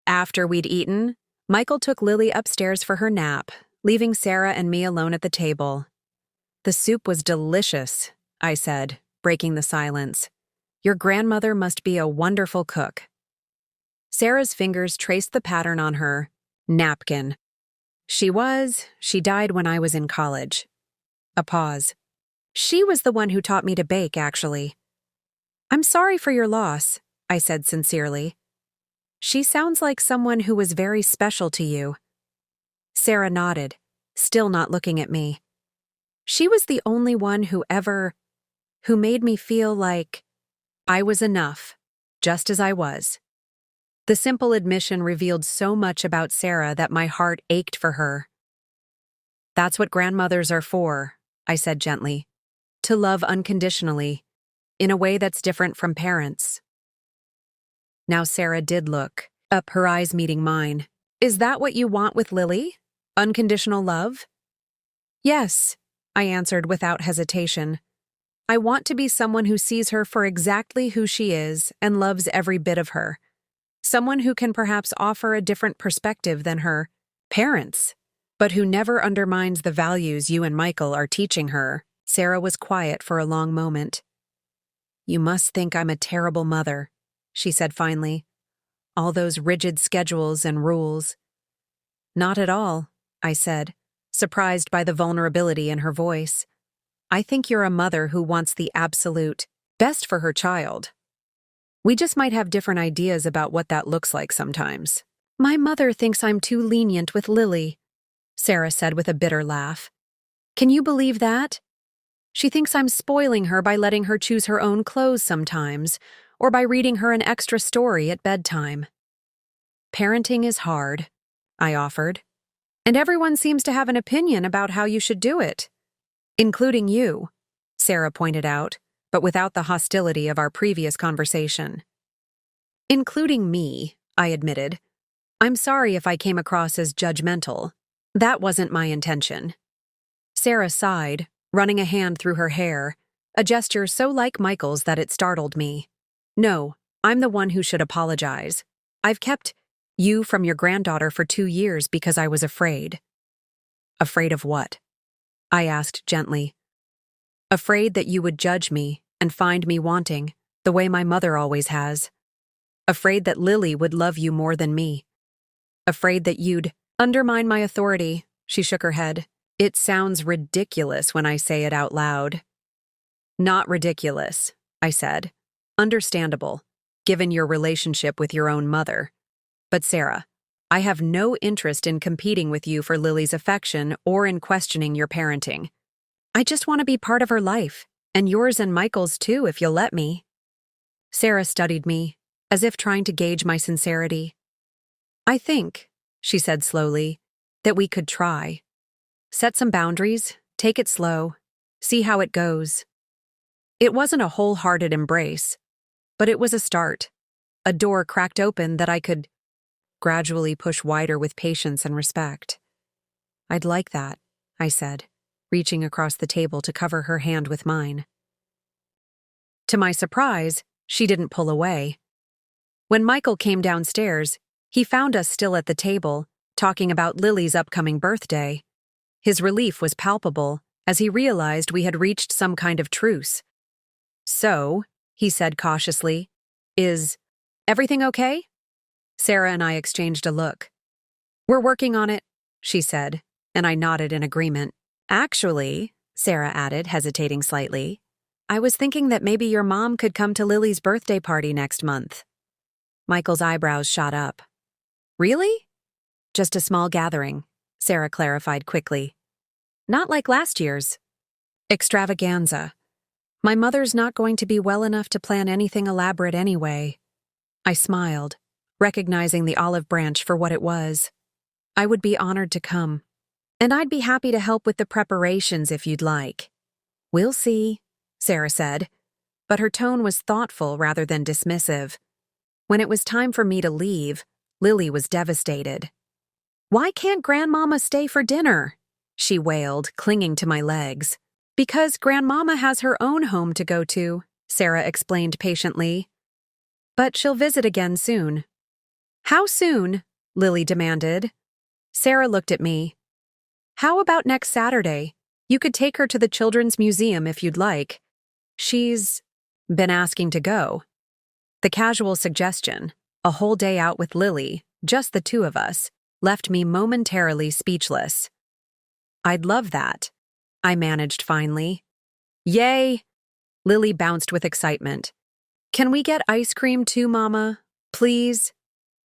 After we'd eaten, Michael took Lily upstairs for her nap, leaving Sarah and me alone at the table. "The soup was delicious," I said, breaking the silence. "Your grandmother must be a wonderful cook." Sarah's fingers traced the pattern on her napkin. She died when I was in college." A pause. "She was the one who taught me to bake, actually." "I'm sorry for your loss," I said sincerely. "She sounds like someone who was very special to you." Sarah nodded, still not looking at me. "She was the only one who made me feel like I was enough, just as I was." The simple admission revealed so much about Sarah that my heart ached for her. "That's what grandmothers are for," I said gently. "To love unconditionally, in a way that's different from parents." Now Sarah did look up, her eyes meeting mine. "Is that what you want with Lily? Unconditional love?" "Yes," I answered without hesitation. "I want to be someone who sees her for exactly who she is and loves every bit of her. Someone who can perhaps offer a different perspective than her parents, but who never undermines the values you and Michael are teaching her." Sarah was quiet for a long moment. "You must think I'm a terrible mother," she said finally. "All those rigid schedules and rules. Not at all, I said, surprised by the vulnerability in her voice. I think you're a mother who wants the absolute best for her child. We just might have different ideas about what that looks like sometimes. My mother thinks I'm too lenient with Lily, Sarah said with a bitter laugh. Can you believe that? She thinks I'm spoiling her by letting her choose her own clothes sometimes, or by reading her an extra story at bedtime. Parenting is hard, I offered, and everyone seems to have an opinion about how you should do it. Including you, Sarah pointed out, but without the hostility of our previous conversation. Including me, I admitted. I'm sorry if I came across as judgmental. That wasn't my intention. Sarah sighed, running a hand through her hair, a gesture so like Michael's that it startled me. No, I'm the one who should apologize. I've kept you from your granddaughter for 2 years because I was afraid. Afraid of what? I asked gently. Afraid that you would judge me and find me wanting, the way my mother always has. Afraid that Lily would love you more than me. Afraid that you'd undermine my authority, she shook her head. It sounds ridiculous when I say it out loud. Not ridiculous, I said. Understandable, given your relationship with your own mother. But Sarah, I have no interest in competing with you for Lily's affection or in questioning your parenting. I just want to be part of her life, and yours and Michael's too, if you'll let me. Sarah studied me, as if trying to gauge my sincerity. I think, she said slowly, that we could try. Set some boundaries, take it slow, see how it goes. It wasn't a wholehearted embrace, but it was a start, a door cracked open that I could gradually push wider with patience and respect. I'd like that, I said, reaching across the table to cover her hand with mine. To my surprise, she didn't pull away. When Michael came downstairs, he found us still at the table, talking about Lily's upcoming birthday. His relief was palpable as he realized we had reached some kind of truce. So, he said cautiously, is everything okay? Sarah and I exchanged a look. We're working on it, she said, and I nodded in agreement. Actually, Sarah added, hesitating slightly, I was thinking that maybe your mom could come to Lily's birthday party next month. Michael's eyebrows shot up. Really? Just a small gathering, Sarah clarified quickly. Not like last year's. Extravaganza. My mother's not going to be well enough to plan anything elaborate anyway. I smiled, recognizing the olive branch for what it was. I would be honored to come. And I'd be happy to help with the preparations if you'd like. We'll see, Sarah said, but her tone was thoughtful rather than dismissive. When it was time for me to leave, Lily was devastated. Why can't Grandmama stay for dinner? She wailed, clinging to my legs. Because Grandmama has her own home to go to, Sarah explained patiently. But she'll visit again soon. How soon? Lily demanded. Sarah looked at me. How about next Saturday? You could take her to the Children's Museum if you'd like. She's been asking to go. The casual suggestion, a whole day out with Lily, just the two of us, left me momentarily speechless. I'd love that, I managed finally. Yay! Lily bounced with excitement. Can we get ice cream too, Mama? Please?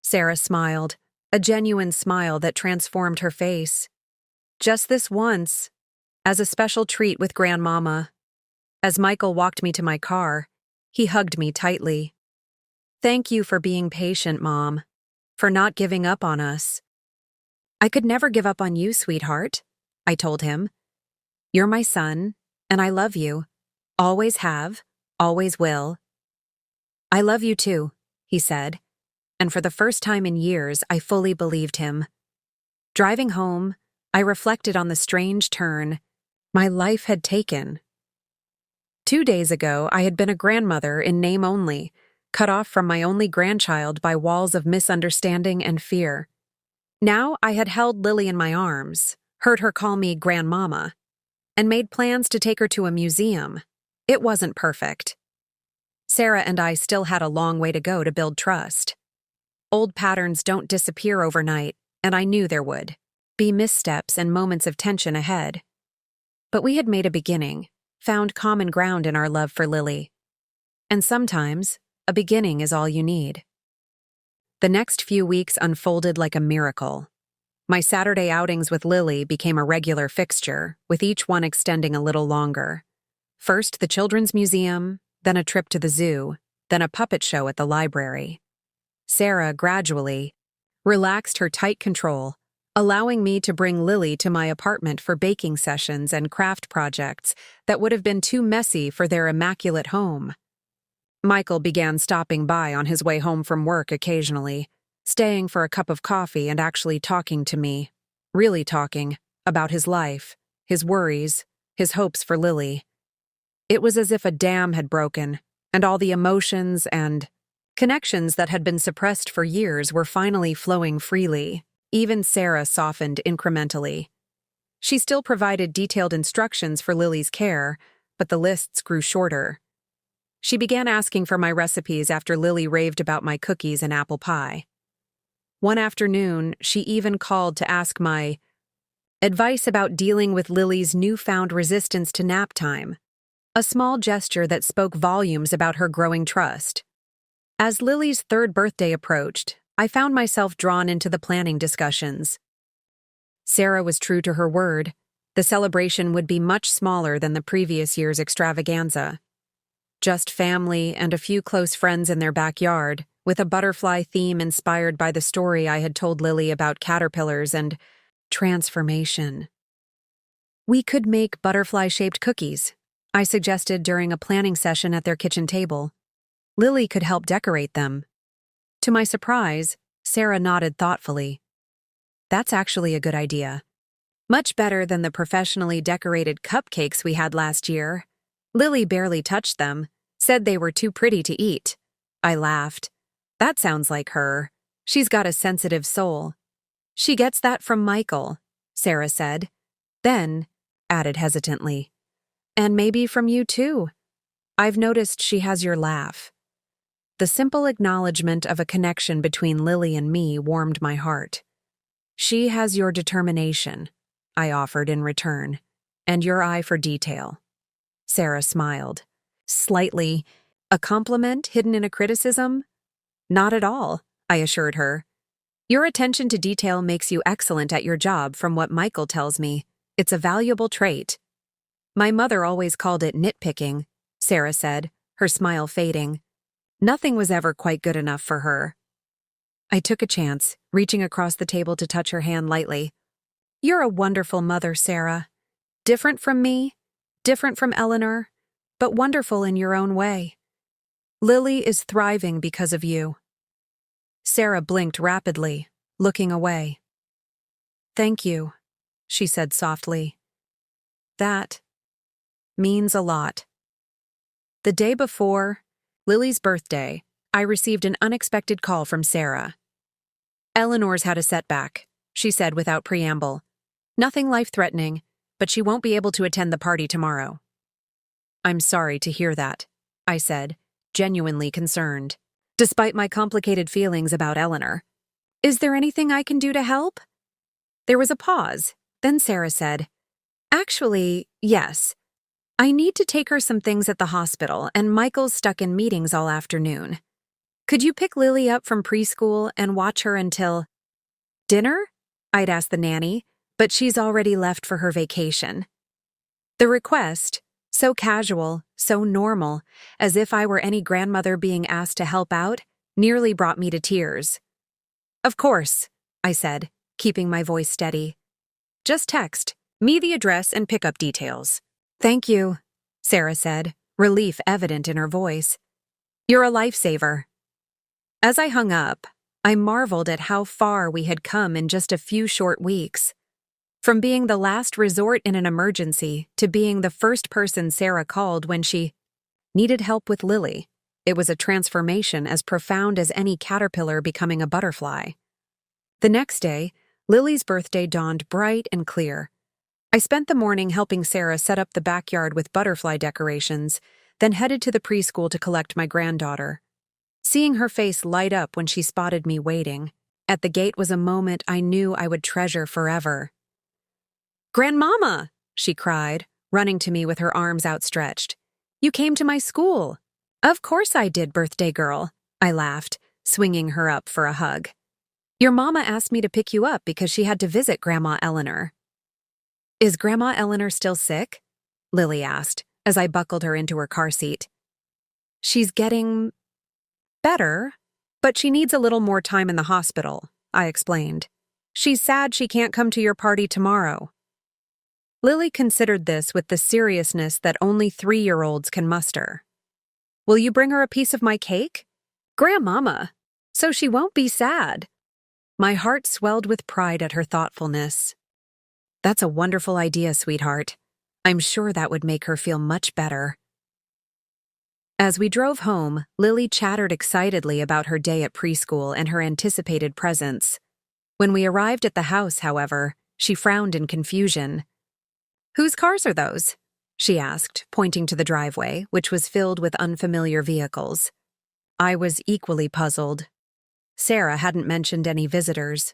Sarah smiled, a genuine smile that transformed her face. Just this once, as a special treat with Grandmama. As Michael walked me to my car, he hugged me tightly. Thank you for being patient, Mom, for not giving up on us. I could never give up on you, sweetheart, I told him. You're my son, and I love you. Always have, always will. I love you too, he said, and for the first time in years, I fully believed him. Driving home, I reflected on the strange turn my life had taken. 2 days ago, I had been a grandmother in name only, cut off from my only grandchild by walls of misunderstanding and fear. Now I had held Lily in my arms, heard her call me Grandmama, and made plans to take her to a museum. It wasn't perfect. Sarah and I still had a long way to go to build trust. Old patterns don't disappear overnight, and I knew there would be missteps and moments of tension ahead. But we had made a beginning, found common ground in our love for Lily. And sometimes, a beginning is all you need. The next few weeks unfolded like a miracle. My Saturday outings with Lily became a regular fixture, with each one extending a little longer. First the children's museum, then a trip to the zoo, then a puppet show at the library. Sarah gradually relaxed her tight control, allowing me to bring Lily to my apartment for baking sessions and craft projects that would have been too messy for their immaculate home. Michael began stopping by on his way home from work occasionally, staying for a cup of coffee and actually talking to me, really talking, about his life, his worries, his hopes for Lily. It was as if a dam had broken, and all the emotions and connections that had been suppressed for years were finally flowing freely. Even Sarah softened incrementally. She still provided detailed instructions for Lily's care, but the lists grew shorter. She began asking for my recipes after Lily raved about my cookies and apple pie. One afternoon, she even called to ask my advice about dealing with Lily's newfound resistance to nap time, a small gesture that spoke volumes about her growing trust. As Lily's third birthday approached, I found myself drawn into the planning discussions. Sarah was true to her word. The celebration would be much smaller than the previous year's extravaganza. Just family and a few close friends in their backyard, with a butterfly theme inspired by the story I had told Lily about caterpillars and transformation. We could make butterfly-shaped cookies, I suggested during a planning session at their kitchen table. Lily could help decorate them. To my surprise, Sarah nodded thoughtfully. That's actually a good idea. Much better than the professionally decorated cupcakes we had last year. Lily barely touched them, said they were too pretty to eat. I laughed. That sounds like her. She's got a sensitive soul. She gets that from Michael, Sarah said. Then, added hesitantly, and maybe from you too. I've noticed she has your laugh. The simple acknowledgement of a connection between Lily and me warmed my heart. She has your determination, I offered in return, and your eye for detail. Sarah smiled. Slightly. A compliment hidden in a criticism? Not at all, I assured her. Your attention to detail makes you excellent at your job from what Michael tells me. It's a valuable trait. My mother always called it nitpicking, Sarah said, her smile fading. Nothing was ever quite good enough for her. I took a chance, reaching across the table to touch her hand lightly. You're a wonderful mother, Sarah. Different from me, different from Eleanor, but wonderful in your own way. Lily is thriving because of you. Sarah blinked rapidly, looking away. Thank you, she said softly. That means a lot. The day before Lily's birthday, I received an unexpected call from Sarah. Eleanor's had a setback, she said without preamble. Nothing life-threatening, but she won't be able to attend the party tomorrow. I'm sorry to hear that, I said, genuinely concerned, despite my complicated feelings about Eleanor. Is there anything I can do to help? There was a pause, then Sarah said, Actually, yes. I need to take her some things at the hospital, and Michael's stuck in meetings all afternoon. Could you pick Lily up from preschool and watch her until dinner? I'd asked the nanny, but she's already left for her vacation. The request, so casual, so normal, as if I were any grandmother being asked to help out, nearly brought me to tears. Of course, I said, keeping my voice steady. Just text me the address and pickup details. Thank you, Sarah said, relief evident in her voice. You're a lifesaver. As I hung up, I marveled at how far we had come in just a few short weeks. From being the last resort in an emergency to being the first person Sarah called when she needed help with Lily, it was a transformation as profound as any caterpillar becoming a butterfly. The next day, Lily's birthday dawned bright and clear. I spent the morning helping Sarah set up the backyard with butterfly decorations, then headed to the preschool to collect my granddaughter. Seeing her face light up when she spotted me waiting, At the gate was a moment I knew I would treasure forever. "Grandmama!" she cried, running to me with her arms outstretched. "You came to my school." "Of course I did, birthday girl," I laughed, swinging her up for a hug. "Your mama asked me to pick you up because she had to visit Grandma Eleanor." "Is Grandma Eleanor still sick?" Lily asked, as I buckled her into her car seat. "She's getting better, but she needs a little more time in the hospital," I explained. "She's sad she can't come to your party tomorrow." Lily considered this with the seriousness that only 3-year-olds can muster. "Will you bring her a piece of my cake?" "Grandmama, so she won't be sad." My heart swelled with pride at her thoughtfulness. "That's a wonderful idea, sweetheart. I'm sure that would make her feel much better." As we drove home, Lily chattered excitedly about her day at preschool and her anticipated presents. When we arrived at the house, however, she frowned in confusion. "Whose cars are those?" she asked, pointing to the driveway, which was filled with unfamiliar vehicles. I was equally puzzled. Sarah hadn't mentioned any visitors.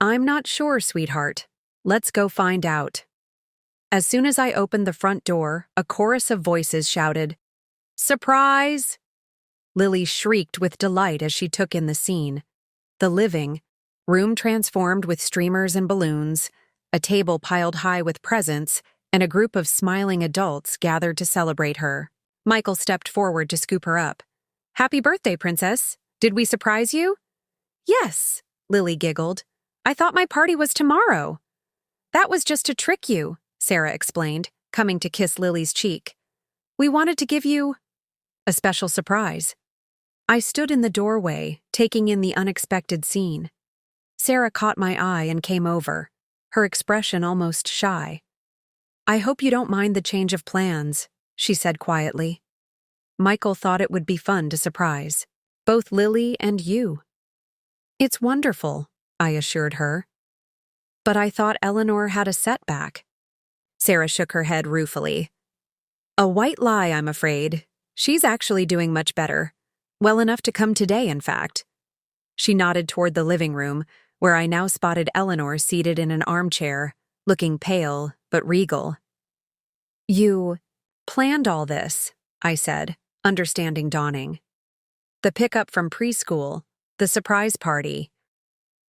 "I'm not sure, sweetheart. Let's go find out." As soon as I opened the front door, a chorus of voices shouted, "Surprise!" Lily shrieked with delight as she took in the scene. The living room transformed with streamers and balloons, a table piled high with presents, and a group of smiling adults gathered to celebrate her. Michael stepped forward to scoop her up. "Happy birthday, Princess. Did we surprise you?" "Yes," Lily giggled. "I thought my party was tomorrow." "That was just to trick you," Sarah explained, coming to kiss Lily's cheek. "We wanted to give you a special surprise." I stood in the doorway, taking in the unexpected scene. Sarah caught my eye and came over, her expression almost shy. "I hope you don't mind the change of plans," she said quietly. "Michael thought it would be fun to surprise both Lily and you." "It's wonderful," I assured her. "But I thought Eleanor had a setback." Sarah shook her head ruefully. "A white lie, I'm afraid. She's actually doing much better. Well enough to come today, in fact." She nodded toward the living room, where I now spotted Eleanor seated in an armchair, looking pale but regal. "You planned all this," I said, understanding dawning. "The pickup from preschool, the surprise party.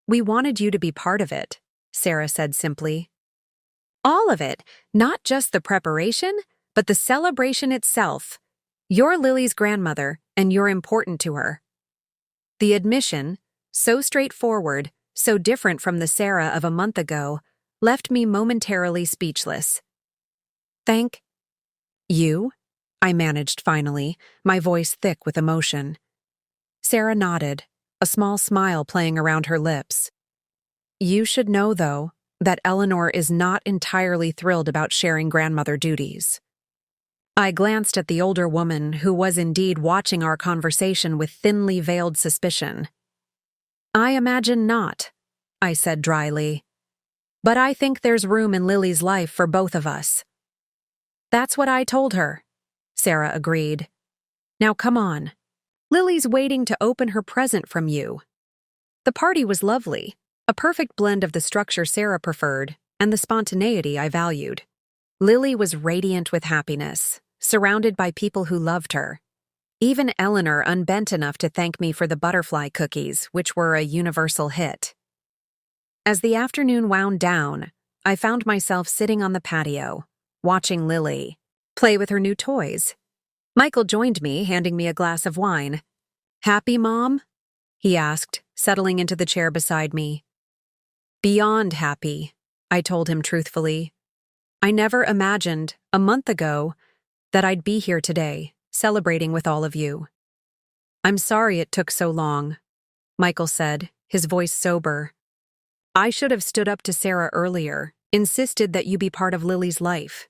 We wanted you to be part of it," Sarah said simply. "All of it, not just the preparation, but the celebration itself. You're Lily's grandmother, and you're important to her." The admission, so straightforward, so different from the Sarah of a month ago, left me momentarily speechless. "Thank you?" I managed finally, my voice thick with emotion. Sarah nodded, a small smile playing around her lips. "You should know, though, that Eleanor is not entirely thrilled about sharing grandmother duties." I glanced at the older woman who was indeed watching our conversation with thinly veiled suspicion. "I imagine not," I said dryly. "But I think there's room in Lily's life for both of us." "That's what I told her," Sarah agreed. "Now come on. Lily's waiting to open her present from you." The party was lovely, a perfect blend of the structure Sarah preferred and the spontaneity I valued. Lily was radiant with happiness, surrounded by people who loved her. Even Eleanor unbent enough to thank me for the butterfly cookies, which were a universal hit. As the afternoon wound down, I found myself sitting on the patio, watching Lily play with her new toys. Michael joined me, handing me a glass of wine. "Happy, Mom?" he asked, settling into the chair beside me. "Beyond happy," I told him truthfully. "I never imagined, a month ago, that I'd be here today, celebrating with all of you." "I'm sorry it took so long," Michael said, his voice sober. "I should have stood up to Sarah earlier, insisted that you be part of Lily's life."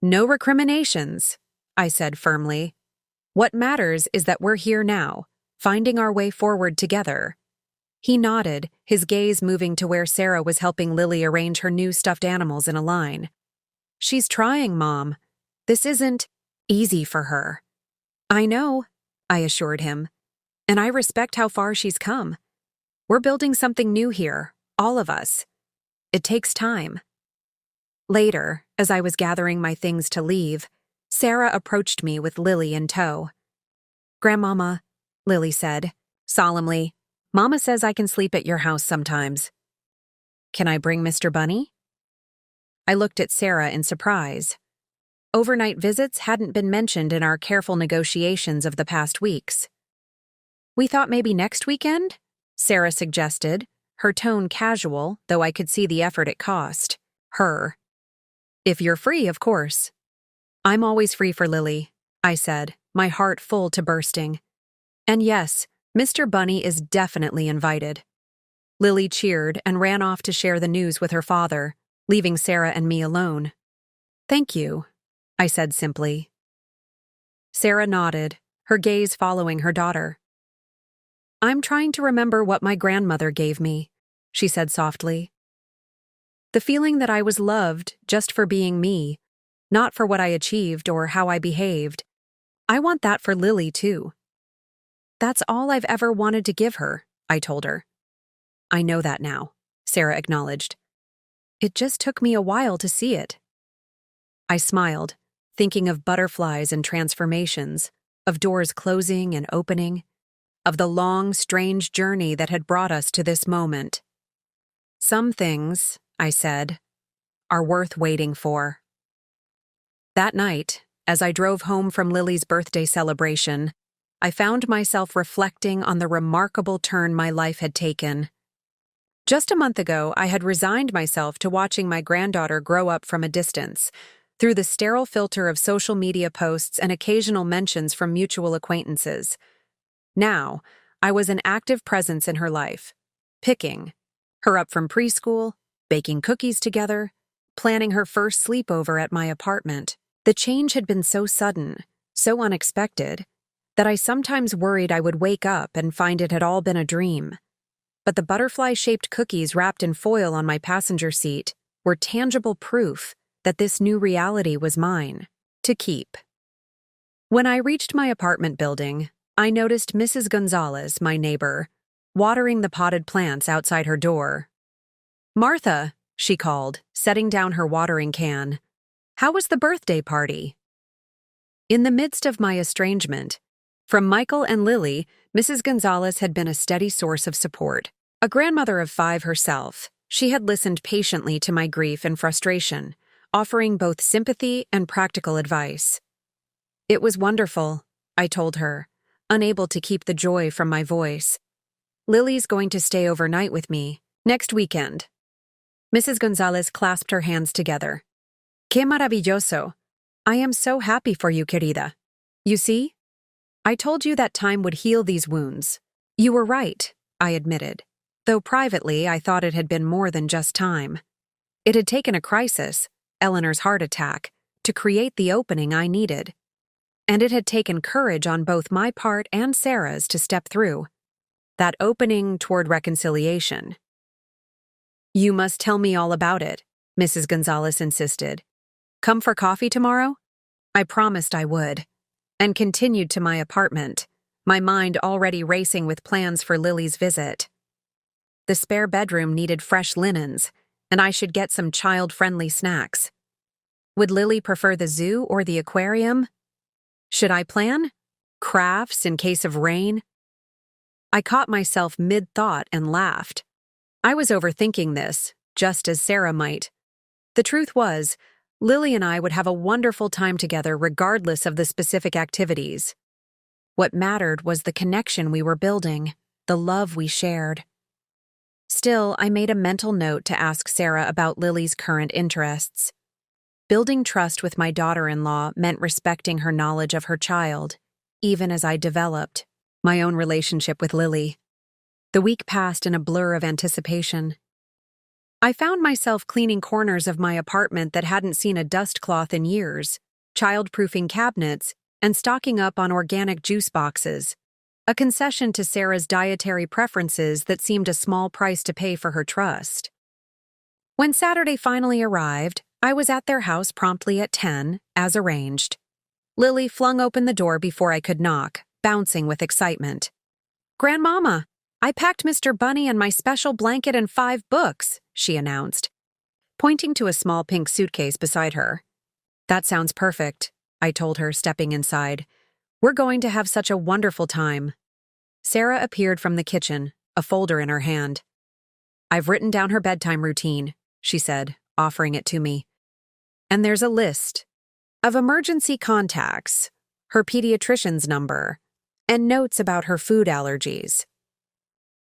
"No recriminations," I said firmly. "What matters is that we're here now, finding our way forward together." He nodded, his gaze moving to where Sarah was helping Lily arrange her new stuffed animals in a line. "She's trying, Mom. This isn't easy for her." "I know," I assured him, "and I respect how far she's come. We're building something new here, all of us. It takes time. Later, as I was gathering my things to leave, Sarah approached me with Lily in tow. "Grandmama," Lily said, solemnly, "Mama says I can sleep at your house sometimes. Can I bring Mr. Bunny?" I looked at Sarah in surprise. Overnight visits hadn't been mentioned in our careful negotiations of the past weeks. "We thought maybe next weekend?" Sarah suggested, her tone casual, though I could see the effort it cost. Her. "If you're free, of course." "I'm always free for Lily," I said, my heart full to bursting. "And yes, Mr. Bunny is definitely invited." Lily cheered and ran off to share the news with her father, leaving Sarah and me alone. "Thank you," I said simply. Sarah nodded, her gaze following her daughter. "I'm trying to remember what my grandmother gave me," she said softly. "The feeling that I was loved just for being me, not for what I achieved or how I behaved. I want that for Lily, too." "That's all I've ever wanted to give her," I told her. "I know that now," Sarah acknowledged. "It just took me a while to see it." I smiled, thinking of butterflies and transformations, of doors closing and opening, of the long, strange journey that had brought us to this moment. "Some things," I said, "are worth waiting for." That night, as I drove home from Lily's birthday celebration, I found myself reflecting on the remarkable turn my life had taken. Just a month ago, I had resigned myself to watching my granddaughter grow up from a distance, through the sterile filter of social media posts and occasional mentions from mutual acquaintances. Now, I was an active presence in her life, picking her up from preschool, baking cookies together, planning her first sleepover at my apartment. The change had been so sudden, so unexpected, that I sometimes worried I would wake up and find it had all been a dream. But the butterfly-shaped cookies wrapped in foil on my passenger seat were tangible proof that this new reality was mine, to keep. When I reached my apartment building, I noticed Mrs. Gonzalez, my neighbor, watering the potted plants outside her door. "Martha," she called, setting down her watering can, "how was the birthday party?" In the midst of my estrangement from Michael and Lily, Mrs. Gonzalez had been a steady source of support. A grandmother of 5 herself, she had listened patiently to my grief and frustration, offering both sympathy and practical advice. "It was wonderful," I told her, unable to keep the joy from my voice. "Lily's going to stay overnight with me next weekend." Mrs. Gonzalez clasped her hands together. "Qué maravilloso. I am so happy for you, querida. You see? I told you that time would heal these wounds." "You were right," I admitted, though privately I thought it had been more than just time. It had taken a crisis, Eleanor's heart attack, to create the opening I needed. And it had taken courage on both my part and Sarah's to step through. That opening toward reconciliation. "You must tell me all about it," Mrs. Gonzalez insisted. "Come for coffee tomorrow?" I promised I would, and continued to my apartment, my mind already racing with plans for Lily's visit. The spare bedroom needed fresh linens, and I should get some child-friendly snacks. Would Lily prefer the zoo or the aquarium? Should I plan crafts in case of rain? I caught myself mid-thought and laughed. I was overthinking this, just as Sarah might. The truth was, Lily and I would have a wonderful time together regardless of the specific activities. What mattered was the connection we were building, the love we shared. Still, I made a mental note to ask Sarah about Lily's current interests. Building trust with my daughter-in-law meant respecting her knowledge of her child, even as I developed my own relationship with Lily. The week passed in a blur of anticipation. I found myself cleaning corners of my apartment that hadn't seen a dust cloth in years, child-proofing cabinets, and stocking up on organic juice boxes, a concession to Sarah's dietary preferences that seemed a small price to pay for her trust. When Saturday finally arrived, I was at their house promptly at 10, as arranged. Lily flung open the door before I could knock, bouncing with excitement. "Grandmama, I packed Mr. Bunny and my special blanket and 5 books, she announced, pointing to a small pink suitcase beside her. That sounds perfect, I told her, stepping inside. We're going to have such a wonderful time. Sarah appeared from the kitchen, a folder in her hand. I've written down her bedtime routine, she said, offering it to me. And there's a list of emergency contacts, her pediatrician's number, and notes about her food allergies.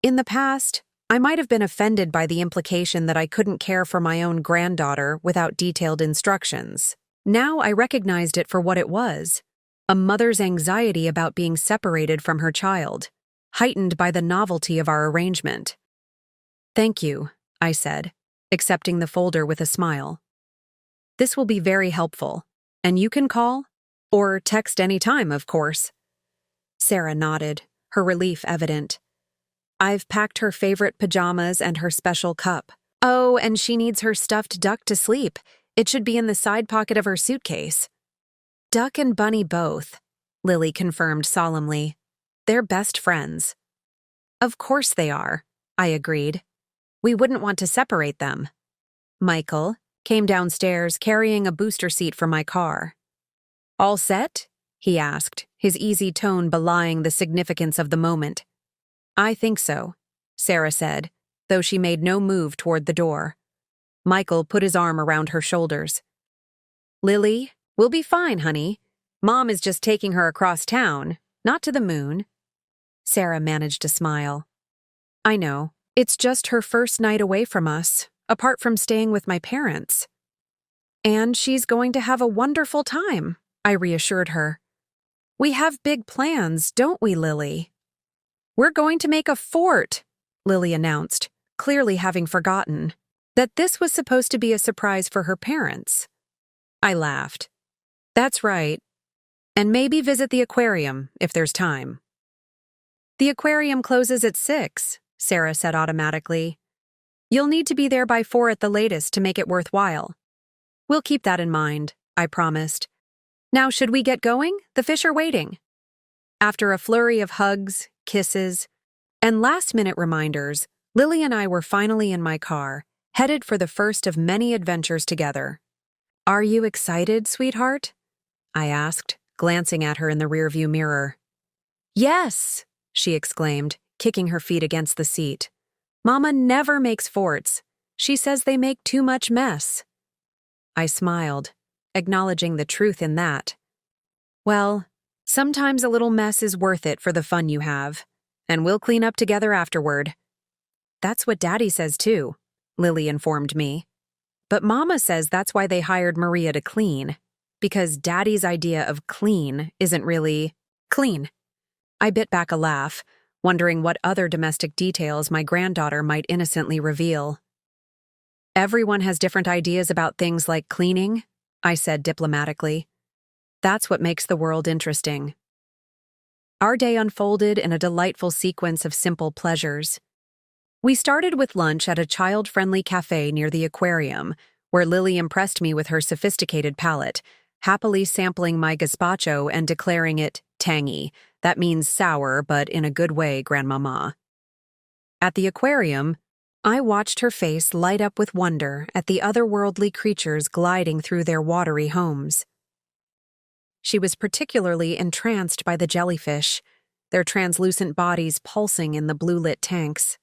In the past, I might have been offended by the implication that I couldn't care for my own granddaughter without detailed instructions. Now I recognized it for what it was, a mother's anxiety about being separated from her child, heightened by the novelty of our arrangement. Thank you, I said, accepting the folder with a smile. This will be very helpful, and you can call or text any time, of course. Sarah nodded, her relief evident. I've packed her favorite pajamas and her special cup. Oh, and she needs her stuffed duck to sleep. It should be in the side pocket of her suitcase. Duck and Bunny both, Lily confirmed solemnly. They're best friends. Of course they are, I agreed. We wouldn't want to separate them. Michael came downstairs carrying a booster seat for my car. All set? He asked, his easy tone belying the significance of the moment. I think so, Sarah said, though she made no move toward the door. Michael put his arm around her shoulders. Lily, we'll be fine, honey. Mom is just taking her across town, not to the moon. Sarah managed to smile. I know. It's just her first night away from us, apart from staying with my parents. And she's going to have a wonderful time, I reassured her. We have big plans, don't we, Lily? We're going to make a fort, Lily announced, clearly having forgotten that this was supposed to be a surprise for her parents. I laughed. That's right. And maybe visit the aquarium if there's time. The aquarium closes at 6, Sarah said automatically. You'll need to be there by 4 at the latest to make it worthwhile. We'll keep that in mind, I promised. Now should we get going? The fish are waiting. After a flurry of hugs, kisses, and last-minute reminders, Lily and I were finally in my car, headed for the first of many adventures together. Are you excited, sweetheart? I asked, glancing at her in the rearview mirror. Yes, she exclaimed, kicking her feet against the seat. Mama never makes forts. She says they make too much mess. I smiled, acknowledging the truth in that. Well, sometimes a little mess is worth it for the fun you have, and we'll clean up together afterward. That's what Daddy says too, Lily informed me. But Mama says that's why they hired Maria to clean, because Daddy's idea of clean isn't really clean. I bit back a laugh, wondering what other domestic details my granddaughter might innocently reveal. Everyone has different ideas about things like cleaning, I said diplomatically. That's what makes the world interesting. Our day unfolded in a delightful sequence of simple pleasures. We started with lunch at a child-friendly cafe near the aquarium, where Lily impressed me with her sophisticated palate, happily sampling my gazpacho and declaring it tangy. That means sour, but in a good way, Grandmama. At the aquarium, I watched her face light up with wonder at the otherworldly creatures gliding through their watery homes. She was particularly entranced by the jellyfish, their translucent bodies pulsing in the blue-lit tanks.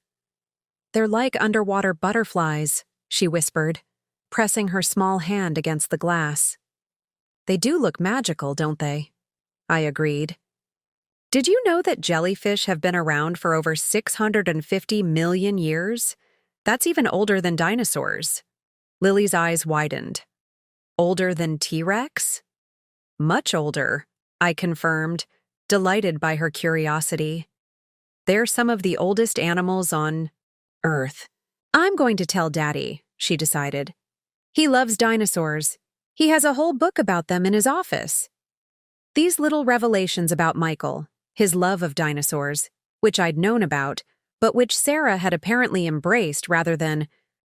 They're like underwater butterflies, she whispered, pressing her small hand against the glass. They do look magical, don't they? I agreed. Did you know that jellyfish have been around for over 650 million years? That's even older than dinosaurs. Lily's eyes widened. Older than T-Rex? Much older, I confirmed, delighted by her curiosity. They're some of the oldest animals on Earth. I'm going to tell Daddy, she decided. He loves dinosaurs. He has a whole book about them in his office. These little revelations about Michael, his love of dinosaurs, which I'd known about, but which Sarah had apparently embraced rather than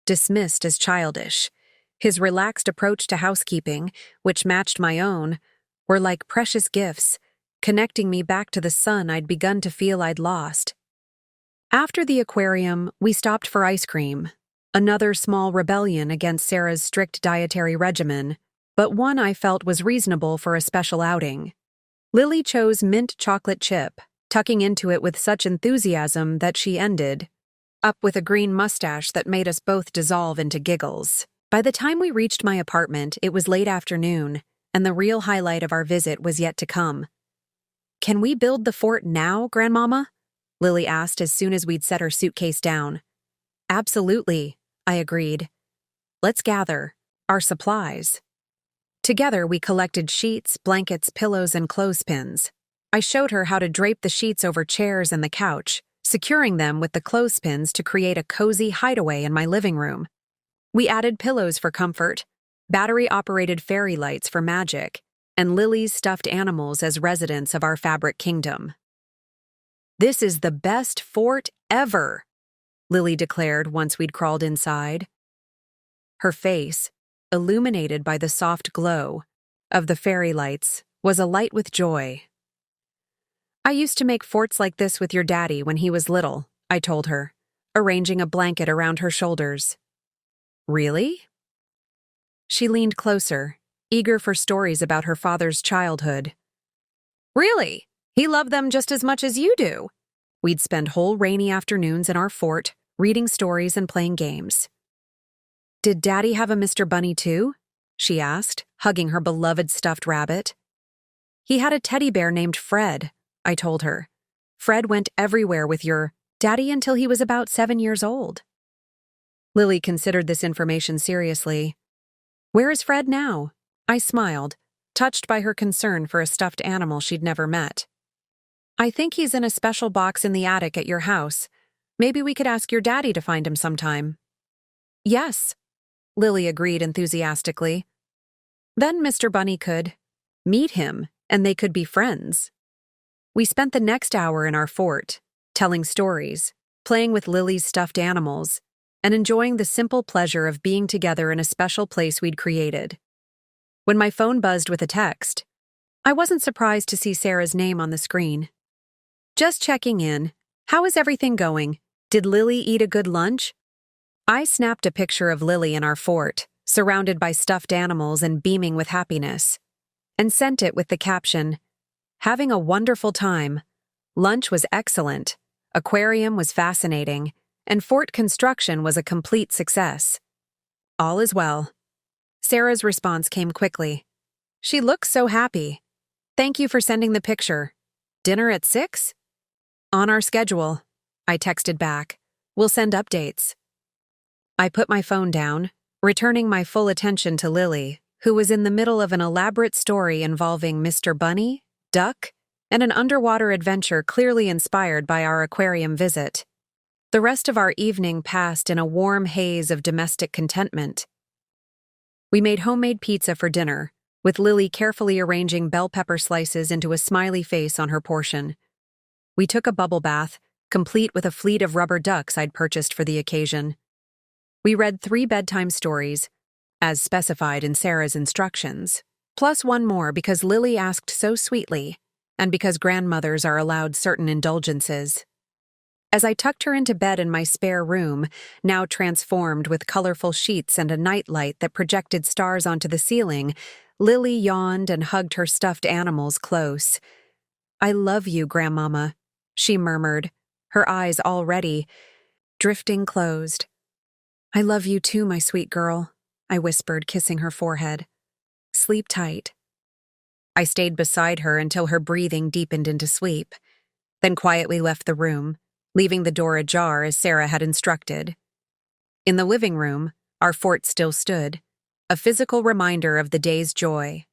dismissed as childish. His relaxed approach to housekeeping, which matched my own, were like precious gifts, connecting me back to the son I'd begun to feel I'd lost. After the aquarium, we stopped for ice cream. Another small rebellion against Sarah's strict dietary regimen, but one I felt was reasonable for a special outing. Lily chose mint chocolate chip, tucking into it with such enthusiasm that she ended up with a green mustache that made us both dissolve into giggles. By the time we reached my apartment, it was late afternoon, and the real highlight of our visit was yet to come. "Can we build the fort now, Grandmama?" Lily asked as soon as we'd set her suitcase down. "Absolutely," I agreed. "Let's gather our supplies." Together, we collected sheets, blankets, pillows, and clothespins. I showed her how to drape the sheets over chairs and the couch, securing them with the clothespins to create a cozy hideaway in my living room. We added pillows for comfort, battery-operated fairy lights for magic, and Lily's stuffed animals as residents of our fabric kingdom. "This is the best fort ever," Lily declared once we'd crawled inside. Her face, illuminated by the soft glow of the fairy lights, was alight with joy. "I used to make forts like this with your daddy when he was little," I told her, arranging a blanket around her shoulders. "Really?" She leaned closer, eager for stories about her father's childhood. "Really? He loved them just as much as you do." We'd spend whole rainy afternoons in our fort, reading stories and playing games. "Did Daddy have a Mr. Bunny too?" she asked, hugging her beloved stuffed rabbit. "He had a teddy bear named Fred," I told her. "Fred went everywhere with your daddy until he was about 7 years old." Lily considered this information seriously. "Where is Fred now?" I smiled, touched by her concern for a stuffed animal she'd never met. "I think he's in a special box in the attic at your house. Maybe we could ask your daddy to find him sometime." "Yes," Lily agreed enthusiastically. Then Mr. Bunny could meet him, and they could be friends. We spent the next hour in our fort, telling stories, playing with Lily's stuffed animals, and enjoying the simple pleasure of being together in a special place we'd created. When my phone buzzed with a text, I wasn't surprised to see Sarah's name on the screen. "Just checking in. How is everything going? Did Lily eat a good lunch?" I snapped a picture of Lily in our fort, surrounded by stuffed animals and beaming with happiness, and sent it with the caption, "Having a wonderful time. Lunch was excellent, aquarium was fascinating, and fort construction was a complete success. All is well." Sarah's response came quickly. "She looks so happy. Thank you for sending the picture. Dinner at 6? "On our schedule," I texted back. "We'll send updates." I put my phone down, returning my full attention to Lily, who was in the middle of an elaborate story involving Mr. Bunny, Duck, and an underwater adventure clearly inspired by our aquarium visit. The rest of our evening passed in a warm haze of domestic contentment. We made homemade pizza for dinner, with Lily carefully arranging bell pepper slices into a smiley face on her portion. We took a bubble bath, complete with a fleet of rubber ducks I'd purchased for the occasion. We read 3 bedtime stories, as specified in Sarah's instructions, plus one more because Lily asked so sweetly, and because grandmothers are allowed certain indulgences. As I tucked her into bed in my spare room, now transformed with colorful sheets and a nightlight that projected stars onto the ceiling, Lily yawned and hugged her stuffed animals close. "I love you, Grandmama," she murmured, her eyes already drifting closed. "I love you too, my sweet girl," I whispered, kissing her forehead. "Sleep tight." I stayed beside her until her breathing deepened into sleep, then quietly left the room, leaving the door ajar as Sarah had instructed. In the living room, our fort still stood, a physical reminder of the day's joy.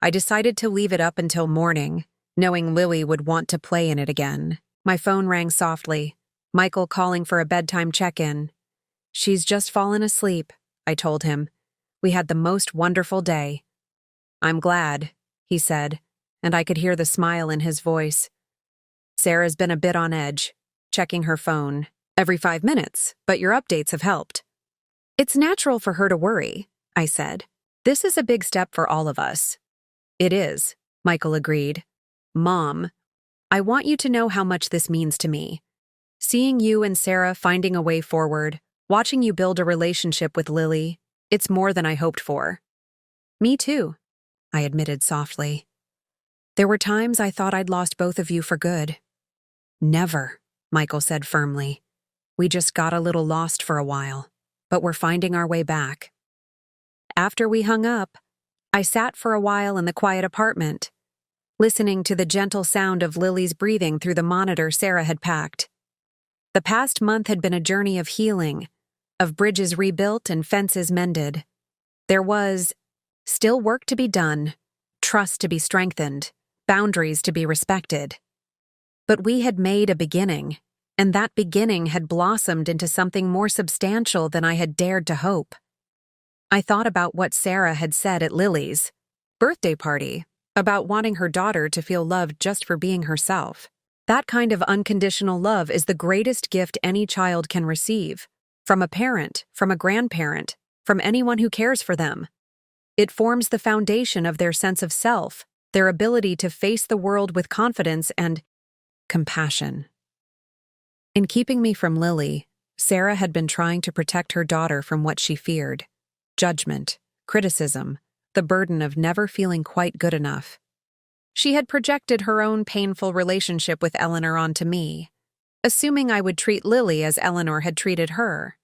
I decided to leave it up until morning, knowing Lily would want to play in it again. My phone rang softly, Michael calling for a bedtime check-in. "She's just fallen asleep," I told him. "We had the most wonderful day." "I'm glad," he said, and I could hear the smile in his voice. "Sarah's been a bit on edge, checking her phone every 5 minutes, but your updates have helped." "It's natural for her to worry," I said. "This is a big step for all of us." "It is," Michael agreed. "Mom, I want you to know how much this means to me. Seeing you and Sarah finding a way forward, watching you build a relationship with Lily, it's more than I hoped for. Me too, I admitted softly. There were times I thought I'd lost both of you for good. Never, Michael said firmly. We just got a little lost for a while, but we're finding our way back. After we hung up, I sat for a while in the quiet apartment, listening to the gentle sound of Lily's breathing through the monitor Sarah had packed. The past month had been a journey of healing, of bridges rebuilt and fences mended. There was still work to be done, trust to be strengthened, boundaries to be respected. But we had made a beginning, and that beginning had blossomed into something more substantial than I had dared to hope. I thought about what Sarah had said at Lily's birthday party, about wanting her daughter to feel loved just for being herself. That kind of unconditional love is the greatest gift any child can receive, from a parent, from a grandparent, from anyone who cares for them. It forms the foundation of their sense of self, their ability to face the world with confidence and compassion. In keeping me from Lily, Sarah had been trying to protect her daughter from what she feared: judgment, criticism, the burden of never feeling quite good enough. She had projected her own painful relationship with Eleanor onto me, assuming I would treat Lily as Eleanor had treated her.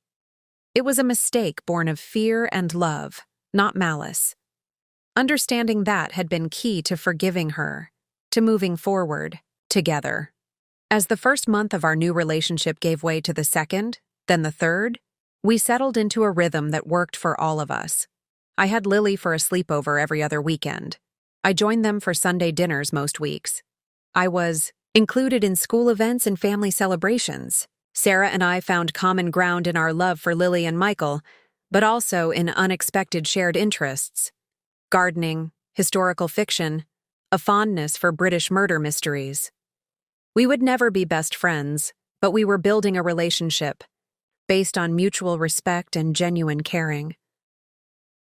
It was a mistake born of fear and love, not malice. Understanding that had been key to forgiving her, to moving forward, together. As the first month of our new relationship gave way to the second, then the third, we settled into a rhythm that worked for all of us. I had Lily for a sleepover every other weekend. I joined them for Sunday dinners most weeks. I was included in school events and family celebrations. Sarah and I found common ground in our love for Lily and Michael, but also in unexpected shared interests: gardening, historical fiction, a fondness for British murder mysteries. We would never be best friends, but we were building a relationship based on mutual respect and genuine caring.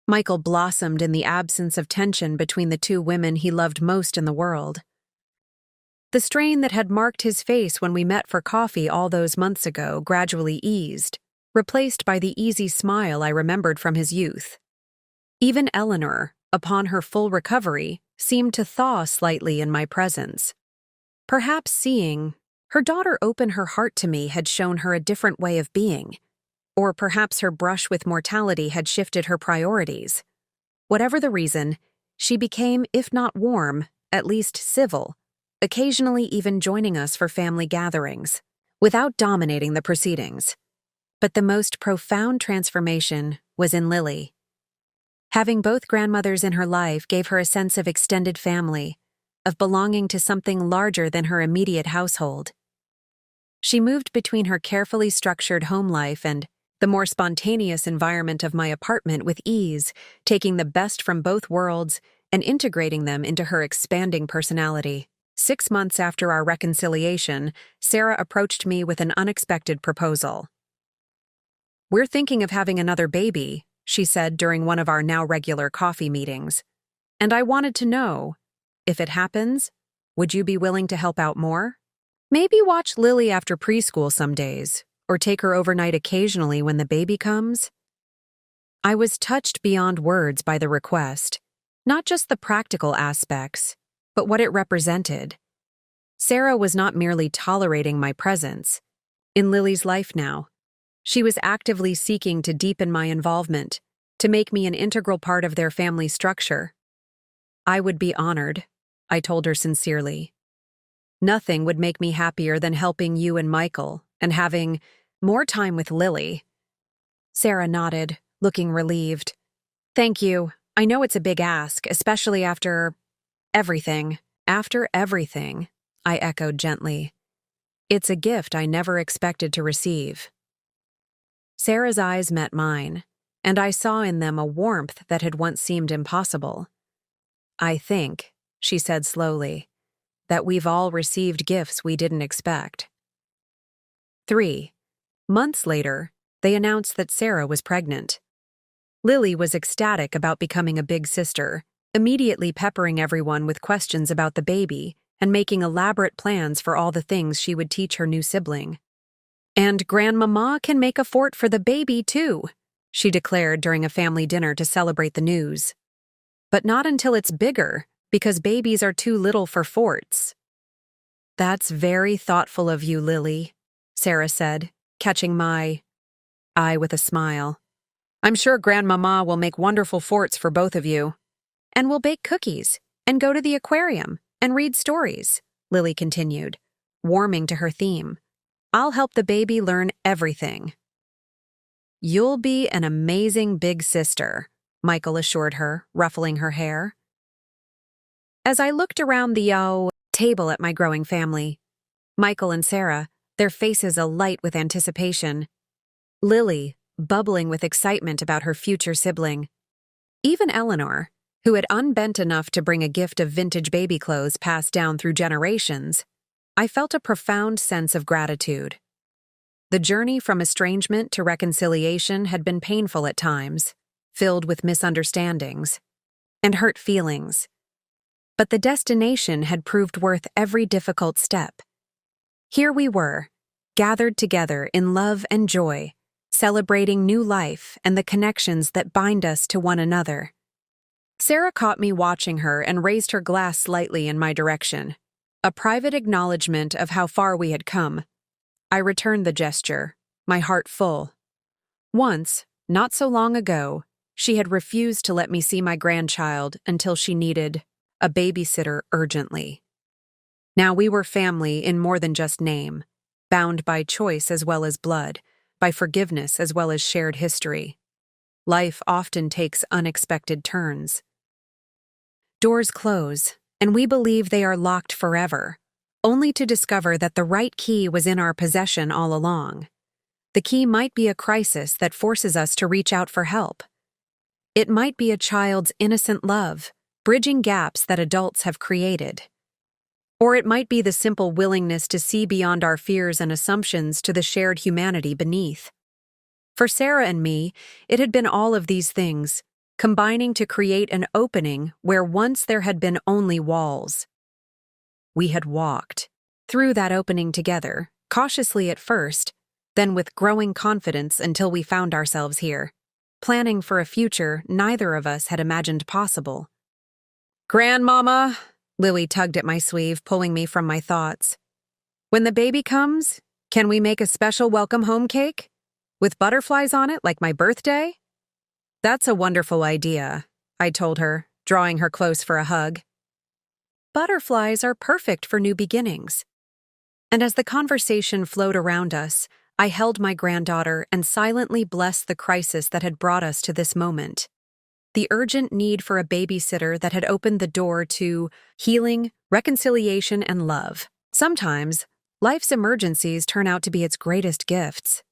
Michael blossomed in the absence of tension between the two women he loved most in the world. The strain that had marked his face when we met for coffee all those months ago gradually eased, replaced by the easy smile I remembered from his youth. Even Eleanor, upon her full recovery, seemed to thaw slightly in my presence. Perhaps seeing her daughter open her heart to me had shown her a different way of being, or perhaps her brush with mortality had shifted her priorities. Whatever the reason, she became, if not warm, at least civil, occasionally even joining us for family gatherings, without dominating the proceedings. But the most profound transformation was in Lily. Having both grandmothers in her life gave her a sense of extended family, of belonging to something larger than her immediate household. She moved between her carefully structured home life and the more spontaneous environment of my apartment with ease, taking the best from both worlds and integrating them into her expanding personality. 6 months after our reconciliation, Sarah approached me with an unexpected proposal. "We're thinking of having another baby," she said during one of our now regular coffee meetings. "And I wanted to know, if it happens, would you be willing to help out more? Maybe watch Lily after preschool some days, or take her overnight occasionally when the baby comes?" I was touched beyond words by the request, not just the practical aspects, but what it represented. Sarah was not merely tolerating my presence in Lily's life now. She was actively seeking to deepen my involvement, to make me an integral part of their family structure. I would be honored, I told her sincerely. Nothing would make me happier than helping you and Michael and having more time with Lily. Sarah nodded, looking relieved. "Thank you. I know it's a big ask, especially after everything." "After everything," I echoed gently. "It's a gift I never expected to receive." Sarah's eyes met mine, and I saw in them a warmth that had once seemed impossible. "I think," she said slowly, "that we've all received gifts we didn't expect." 3 months later, they announced that Sarah was pregnant. Lily was ecstatic about becoming a big sister, immediately peppering everyone with questions about the baby and making elaborate plans for all the things she would teach her new sibling. And Grandmama can make a fort for the baby, too, she declared during a family dinner to celebrate the news. But not until it's bigger, because babies are too little for forts. That's very thoughtful of you, Lily, Sarah said, catching my eye with a smile. I'm sure Grandmama will make wonderful forts for both of you. And we'll bake cookies, and go to the aquarium, and read stories, Lily continued, warming to her theme. I'll help the baby learn everything. You'll be an amazing big sister, Michael assured her, ruffling her hair. As I looked around the table at my growing family, Michael and Sarah, their faces alight with anticipation. Lily, bubbling with excitement about her future sibling. Even Eleanor, who had unbent enough to bring a gift of vintage baby clothes passed down through generations. I felt a profound sense of gratitude. The journey from estrangement to reconciliation had been painful at times, filled with misunderstandings and hurt feelings. But the destination had proved worth every difficult step. Here we were, gathered together in love and joy, celebrating new life and the connections that bind us to one another. Sarah caught me watching her and raised her glass slightly in my direction, a private acknowledgement of how far we had come. I returned the gesture, my heart full. Once, not so long ago, she had refused to let me see my grandchild until she needed a babysitter urgently. Now we were family in more than just name, bound by choice as well as blood, by forgiveness as well as shared history. Life often takes unexpected turns. Doors close, and we believe they are locked forever, only to discover that the right key was in our possession all along. The key might be a crisis that forces us to reach out for help. It might be a child's innocent love, bridging gaps that adults have created. Or it might be the simple willingness to see beyond our fears and assumptions to the shared humanity beneath. For Sarah and me, it had been all of these things, combining to create an opening where once there had been only walls. We had walked through that opening together, cautiously at first, then with growing confidence until we found ourselves here, planning for a future neither of us had imagined possible. Grandmama, Lily tugged at my sleeve, pulling me from my thoughts. When the baby comes, can we make a special welcome home cake? With butterflies on it like my birthday? That's a wonderful idea, I told her, drawing her close for a hug. Butterflies are perfect for new beginnings. And as the conversation flowed around us, I held my granddaughter and silently blessed the crisis that had brought us to this moment. The urgent need for a babysitter that had opened the door to healing, reconciliation, and love. Sometimes, life's emergencies turn out to be its greatest gifts.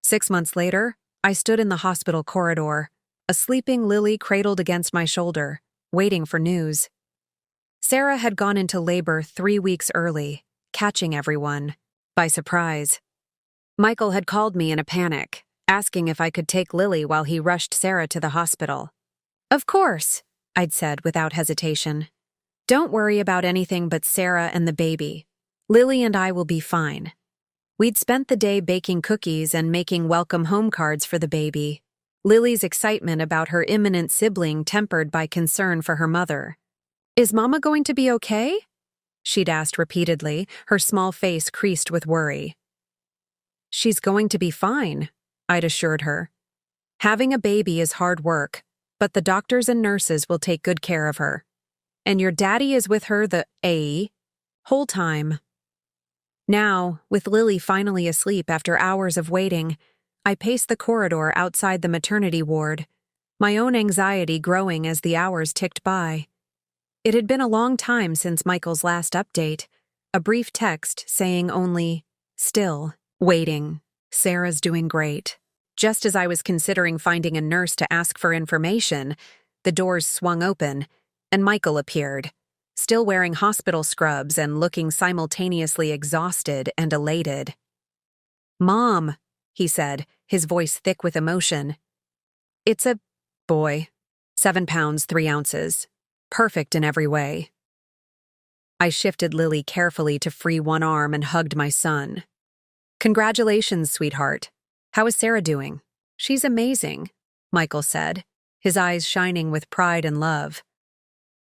6 months later, I stood in the hospital corridor, a sleeping Lily cradled against my shoulder, waiting for news. Sarah had gone into labor 3 weeks early, catching everyone by surprise. Michael had called me in a panic, asking if I could take Lily while he rushed Sarah to the hospital. Of course, I'd said without hesitation. Don't worry about anything but Sarah and the baby. Lily and I will be fine. We'd spent the day baking cookies and making welcome home cards for the baby, Lily's excitement about her imminent sibling tempered by concern for her mother. Is Mama going to be okay? She'd asked repeatedly, her small face creased with worry. She's going to be fine, I'd assured her. Having a baby is hard work, but the doctors and nurses will take good care of her. And your daddy is with her the whole time. Now, with Lily finally asleep after hours of waiting, I paced the corridor outside the maternity ward, my own anxiety growing as the hours ticked by. It had been a long time since Michael's last update, a brief text saying only, "Still, waiting. Sarah's doing great." Just as I was considering finding a nurse to ask for information, the doors swung open, and Michael appeared, still wearing hospital scrubs and looking simultaneously exhausted and elated. "Mom," he said, his voice thick with emotion. "It's a boy, 7 pounds 3 ounces, perfect in every way." I shifted Lily carefully to free one arm and hugged my son. Congratulations, sweetheart. How is Sarah doing? She's amazing, Michael said, his eyes shining with pride and love.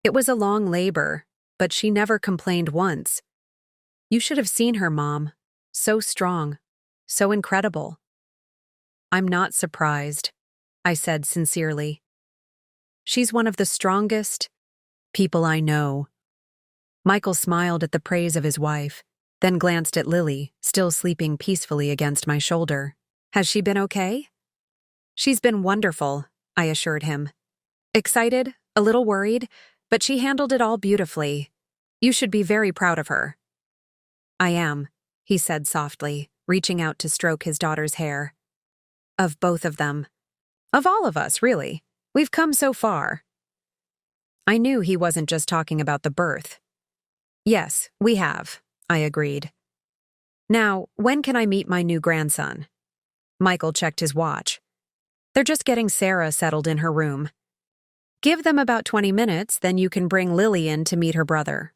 It was a long labor, but she never complained once. You should have seen her, Mom. So strong, so incredible. I'm not surprised, I said sincerely. She's one of the strongest people I know. Michael smiled at the praise of his wife, then glanced at Lily, still sleeping peacefully against my shoulder. Has she been okay? She's been wonderful, I assured him. Excited, a little worried, but she handled it all beautifully. You should be very proud of her. I am, he said softly, reaching out to stroke his daughter's hair. Of both of them. Of all of us, really. We've come so far. I knew he wasn't just talking about the birth. Yes, we have, I agreed. Now, when can I meet my new grandson? Michael checked his watch. They're just getting Sarah settled in her room. Give them about 20 minutes, then you can bring Lily in to meet her brother.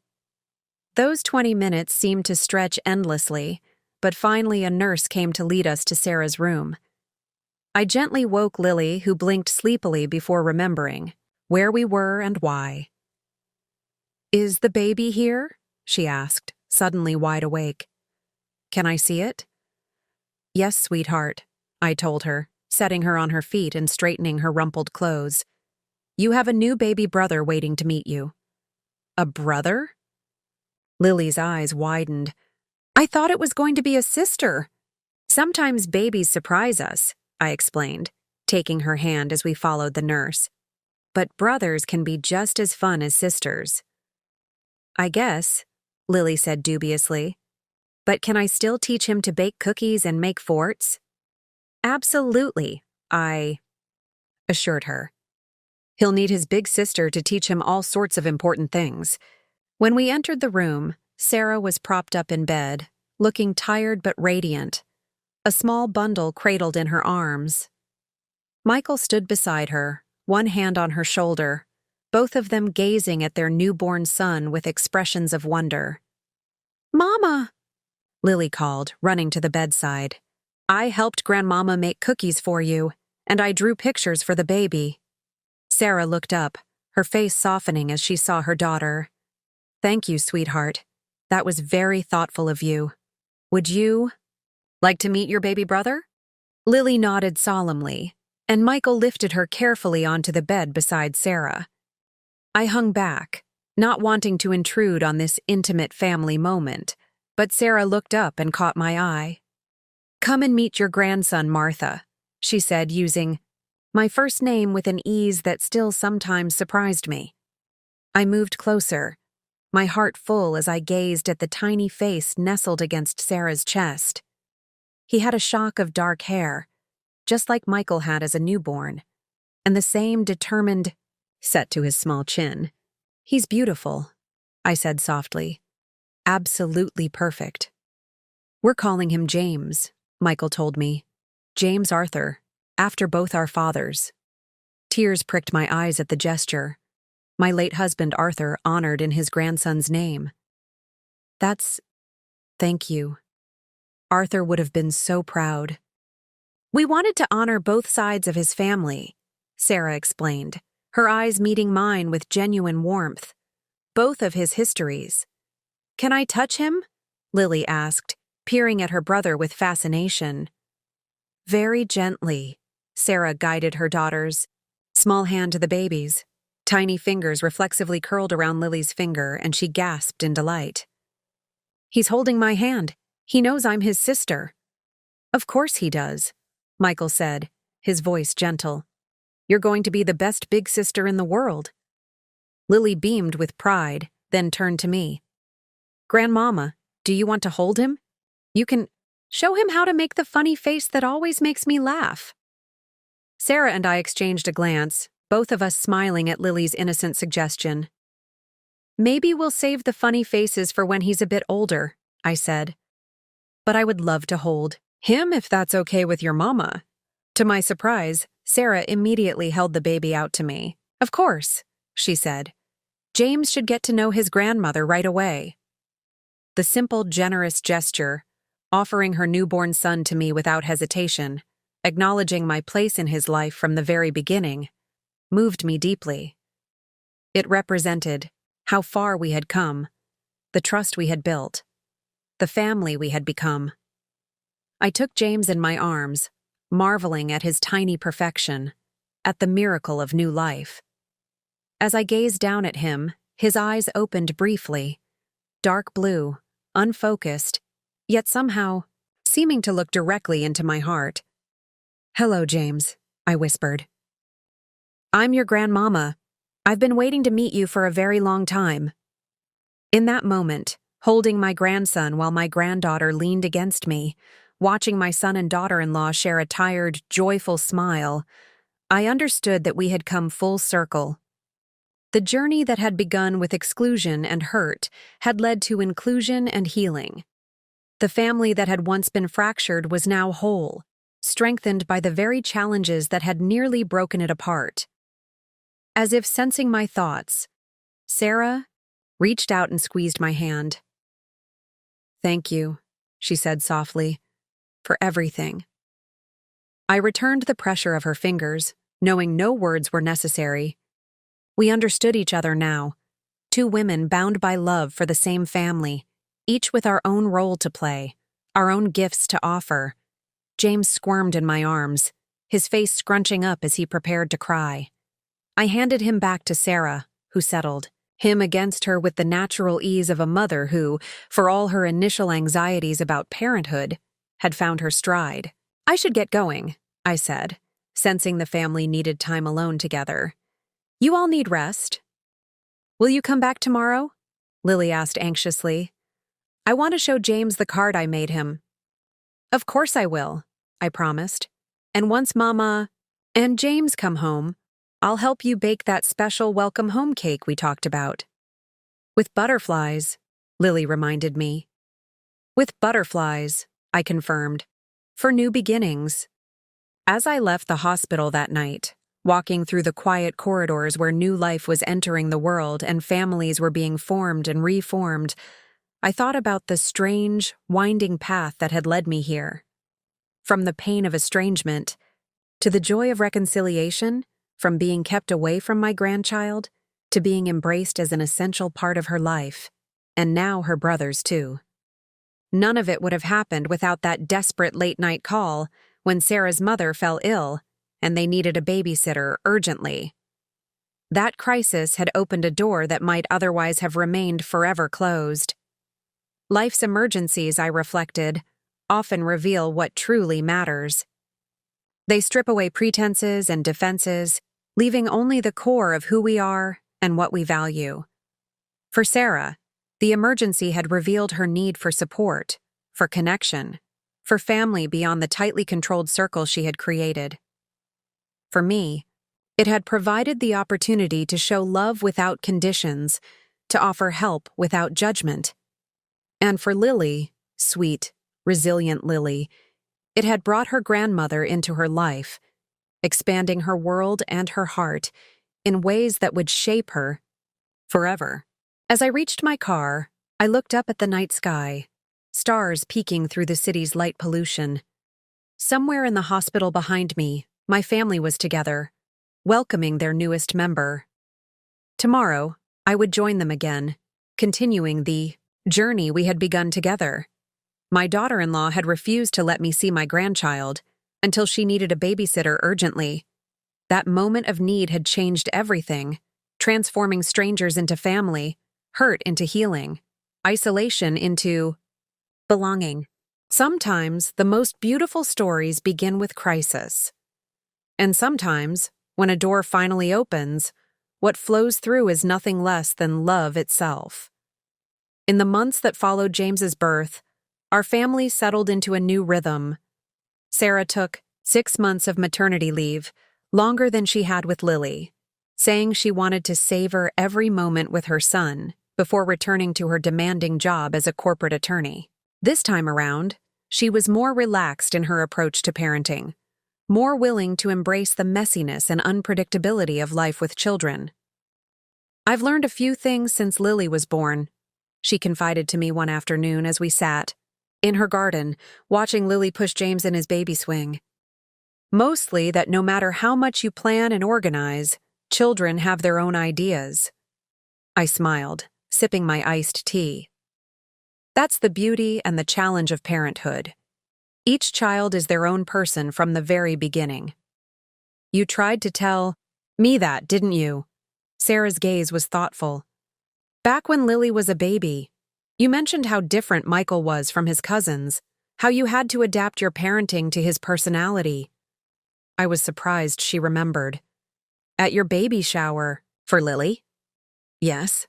Those 20 minutes seemed to stretch endlessly, but finally a nurse came to lead us to Sarah's room. I gently woke Lily, who blinked sleepily before remembering where we were and why. Is the baby here? She asked, suddenly wide awake. Can I see it? Yes, sweetheart, I told her, setting her on her feet and straightening her rumpled clothes. You have a new baby brother waiting to meet you. A brother? Lily's eyes widened. I thought it was going to be a sister. Sometimes babies surprise us, I explained, taking her hand as we followed the nurse. But brothers can be just as fun as sisters. I guess, Lily said dubiously. But can I still teach him to bake cookies and make forts? Absolutely, I assured her. He'll need his big sister to teach him all sorts of important things. When we entered the room, Sarah was propped up in bed, looking tired but radiant, a small bundle cradled in her arms. Michael stood beside her, one hand on her shoulder, both of them gazing at their newborn son with expressions of wonder. Mama! Lily called, running to the bedside. I helped Grandmama make cookies for you, and I drew pictures for the baby. Sarah looked up, her face softening as she saw her daughter. Thank you, sweetheart. That was very thoughtful of you. Would you like to meet your baby brother? Lily nodded solemnly, and Michael lifted her carefully onto the bed beside Sarah. I hung back, not wanting to intrude on this intimate family moment, but Sarah looked up and caught my eye. Come and meet your grandson, Martha, she said, using my first name with an ease that still sometimes surprised me. I moved closer, my heart full as I gazed at the tiny face nestled against Sarah's chest. He had a shock of dark hair, just like Michael had as a newborn, and the same determined set to his small chin. He's beautiful, I said softly. Absolutely perfect. We're calling him James, Michael told me. James Arthur, after both our fathers. Tears pricked my eyes at the gesture. My late husband Arthur honored in his grandson's name. Thank you. Arthur would have been so proud. We wanted to honor both sides of his family, Sarah explained, her eyes meeting mine with genuine warmth. Both of his histories. Can I touch him? Lily asked, peering at her brother with fascination. Very gently, Sarah guided her daughter's small hand to the baby's. Tiny fingers reflexively curled around Lily's finger, and she gasped in delight. He's holding my hand. He knows I'm his sister. Of course he does, Michael said, his voice gentle. You're going to be the best big sister in the world. Lily beamed with pride, then turned to me. Grandmama, do you want to hold him? You can show him how to make the funny face that always makes me laugh. Sarah and I exchanged a glance, both of us smiling at Lily's innocent suggestion. Maybe we'll save the funny faces for when he's a bit older, I said. But I would love to hold him if that's okay with your mama. To my surprise, Sarah immediately held the baby out to me. Of course, she said. James should get to know his grandmother right away. The simple, generous gesture, offering her newborn son to me without hesitation, acknowledging my place in his life from the very beginning, moved me deeply. It represented how far we had come, the trust we had built, the family we had become. I took James in my arms, marveling at his tiny perfection, at the miracle of new life. As I gazed down at him, his eyes opened briefly, dark blue, unfocused, yet somehow seeming to look directly into my heart. "Hello, James," I whispered. "I'm your grandmama. I've been waiting to meet you for a very long time." In that moment, holding my grandson while my granddaughter leaned against me, watching my son and daughter-in-law share a tired, joyful smile, I understood that we had come full circle. The journey that had begun with exclusion and hurt had led to inclusion and healing. The family that had once been fractured was now whole, strengthened by the very challenges that had nearly broken it apart. As if sensing my thoughts, Sarah reached out and squeezed my hand. "Thank you," she said softly, "for everything." I returned the pressure of her fingers, knowing no words were necessary. We understood each other now, two women bound by love for the same family, each with our own role to play, our own gifts to offer. James squirmed in my arms, his face scrunching up as he prepared to cry. I handed him back to Sarah, who settled, him against her with the natural ease of a mother who, for all her initial anxieties about parenthood, had found her stride. "I should get going," I said, sensing the family needed time alone together. "You all need rest." "Will you come back tomorrow?" Lily asked anxiously. "I want to show James the card I made him." "Of course I will," I promised. "And once Mama and James come home, I'll help you bake that special welcome home cake we talked about." "With butterflies," Lily reminded me. "With butterflies," I confirmed. "For new beginnings." As I left the hospital that night, walking through the quiet corridors where new life was entering the world and families were being formed and reformed, I thought about the strange, winding path that had led me here. From the pain of estrangement to the joy of reconciliation, from being kept away from my grandchild to being embraced as an essential part of her life, and now her brother's too. None of it would have happened without that desperate late-night call when Sarah's mother fell ill and they needed a babysitter urgently. That crisis had opened a door that might otherwise have remained forever closed. Life's emergencies, I reflected, often reveal what truly matters. They strip away pretenses and defenses, leaving only the core of who we are and what we value. For Sarah, the emergency had revealed her need for support, for connection, for family beyond the tightly controlled circle she had created. For me, it had provided the opportunity to show love without conditions, to offer help without judgment. And for Lily, sweet, resilient Lily, it had brought her grandmother into her life, expanding her world and her heart in ways that would shape her forever. As I reached my car, I looked up at the night sky, stars peeking through the city's light pollution. Somewhere in the hospital behind me, my family was together, welcoming their newest member. Tomorrow, I would join them again, continuing the journey we had begun together. My daughter-in-law had refused to let me see my grandchild until she needed a babysitter urgently. That moment of need had changed everything, transforming strangers into family, hurt into healing, isolation into belonging. Sometimes the most beautiful stories begin with crisis. And sometimes, when a door finally opens, what flows through is nothing less than love itself. In the months that followed James's birth, our family settled into a new rhythm. Sarah took 6 months of maternity leave, longer than she had with Lily, saying she wanted to savor every moment with her son before returning to her demanding job as a corporate attorney. This time around, she was more relaxed in her approach to parenting, more willing to embrace the messiness and unpredictability of life with children. "I've learned a few things since Lily was born," she confided to me one afternoon as we sat, In her garden, watching Lily push James in his baby swing. Mostly that no matter how much you plan and organize, children have their own ideas. I smiled, sipping my iced tea. That's the beauty and the challenge of parenthood. Each child is their own person from the very beginning. You tried to tell me that, didn't you? Sarah's gaze was thoughtful. Back when Lily was a baby, you mentioned how different Michael was from his cousins, how you had to adapt your parenting to his personality. I was surprised she remembered. At your baby shower, for Lily? Yes.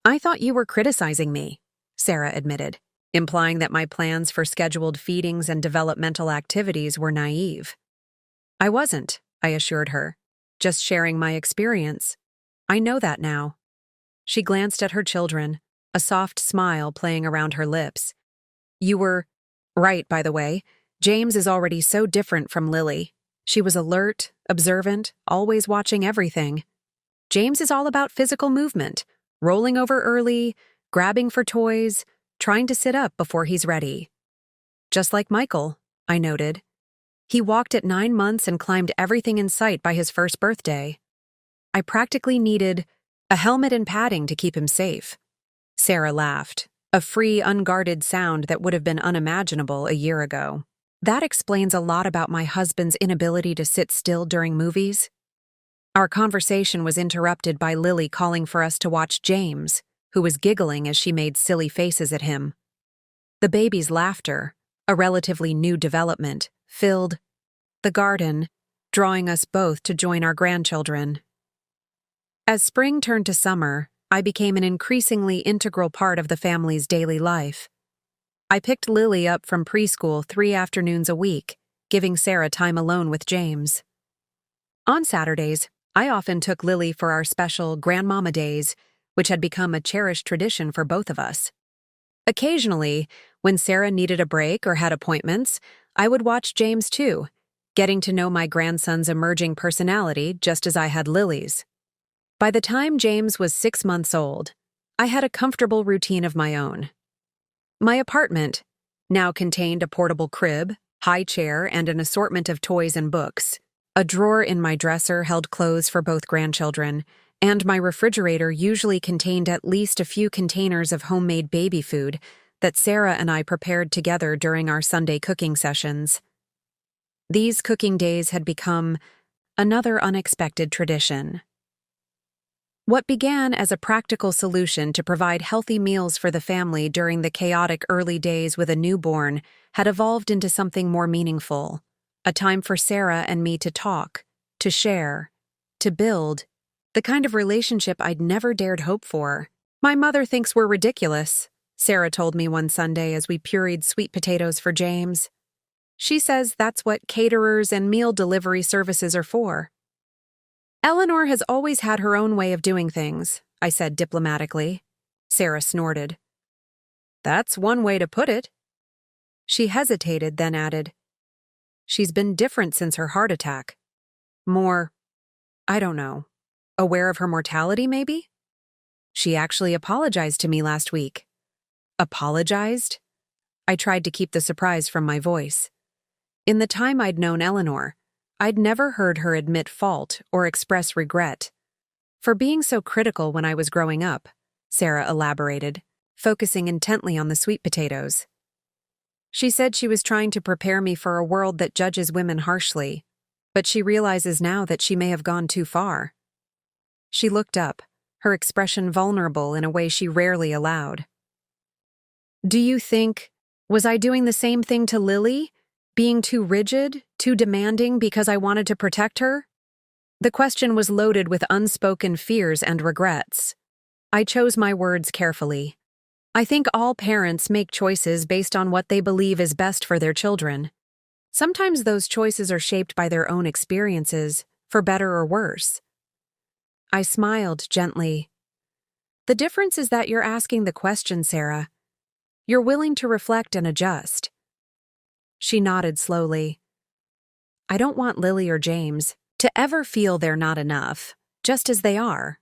I thought you were criticizing me, Sarah admitted, implying that my plans for scheduled feedings and developmental activities were naive. I wasn't, I assured her, just sharing my experience. I know that now. She glanced at her children, a soft smile playing around her lips. You were right, by the way. James is already so different from Lily. She was alert, observant, always watching everything. James is all about physical movement, rolling over early, grabbing for toys, trying to sit up before he's ready. Just like Michael, I noted. He walked at 9 months and climbed everything in sight by his first birthday. I practically needed a helmet and padding to keep him safe. Sarah laughed, a free, unguarded sound that would have been unimaginable a year ago. That explains a lot about my husband's inability to sit still during movies. Our conversation was interrupted by Lily calling for us to watch James, who was giggling as she made silly faces at him. The baby's laughter, a relatively new development, filled the garden, drawing us both to join our grandchildren. As spring turned to summer, I became an increasingly integral part of the family's daily life. I picked Lily up from preschool 3 afternoons a week, giving Sarah time alone with James. On Saturdays, I often took Lily for our special Grandmama Days, which had become a cherished tradition for both of us. Occasionally, when Sarah needed a break or had appointments, I would watch James too, getting to know my grandson's emerging personality just as I had Lily's. By the time James was 6 months old, I had a comfortable routine of my own. My apartment now contained a portable crib, high chair, and an assortment of toys and books. A drawer in my dresser held clothes for both grandchildren, and my refrigerator usually contained at least a few containers of homemade baby food that Sarah and I prepared together during our Sunday cooking sessions. These cooking days had become another unexpected tradition. What began as a practical solution to provide healthy meals for the family during the chaotic early days with a newborn had evolved into something more meaningful, a time for Sarah and me to talk, to share, to build, the kind of relationship I'd never dared hope for. My mother thinks we're ridiculous, Sarah told me one Sunday as we pureed sweet potatoes for James. She says that's what caterers and meal delivery services are for. Eleanor has always had her own way of doing things, I said diplomatically. Sarah snorted. That's one way to put it. She hesitated, then added, She's been different since her heart attack. More, I don't know, aware of her mortality, maybe? She actually apologized to me last week. Apologized? I tried to keep the surprise from my voice. In the time I'd known Eleanor, I'd never heard her admit fault or express regret. For being so critical when I was growing up, Sarah elaborated, focusing intently on the sweet potatoes. She said she was trying to prepare me for a world that judges women harshly, but she realizes now that she may have gone too far. She looked up, her expression vulnerable in a way she rarely allowed. Do you think, was I doing the same thing to Lily? Being too rigid, too demanding because I wanted to protect her? The question was loaded with unspoken fears and regrets. I chose my words carefully. I think all parents make choices based on what they believe is best for their children. Sometimes those choices are shaped by their own experiences, for better or worse. I smiled gently. The difference is that you're asking the question, Sarah. You're willing to reflect and adjust. She nodded slowly. I don't want Lily or James to ever feel they're not enough, just as they are.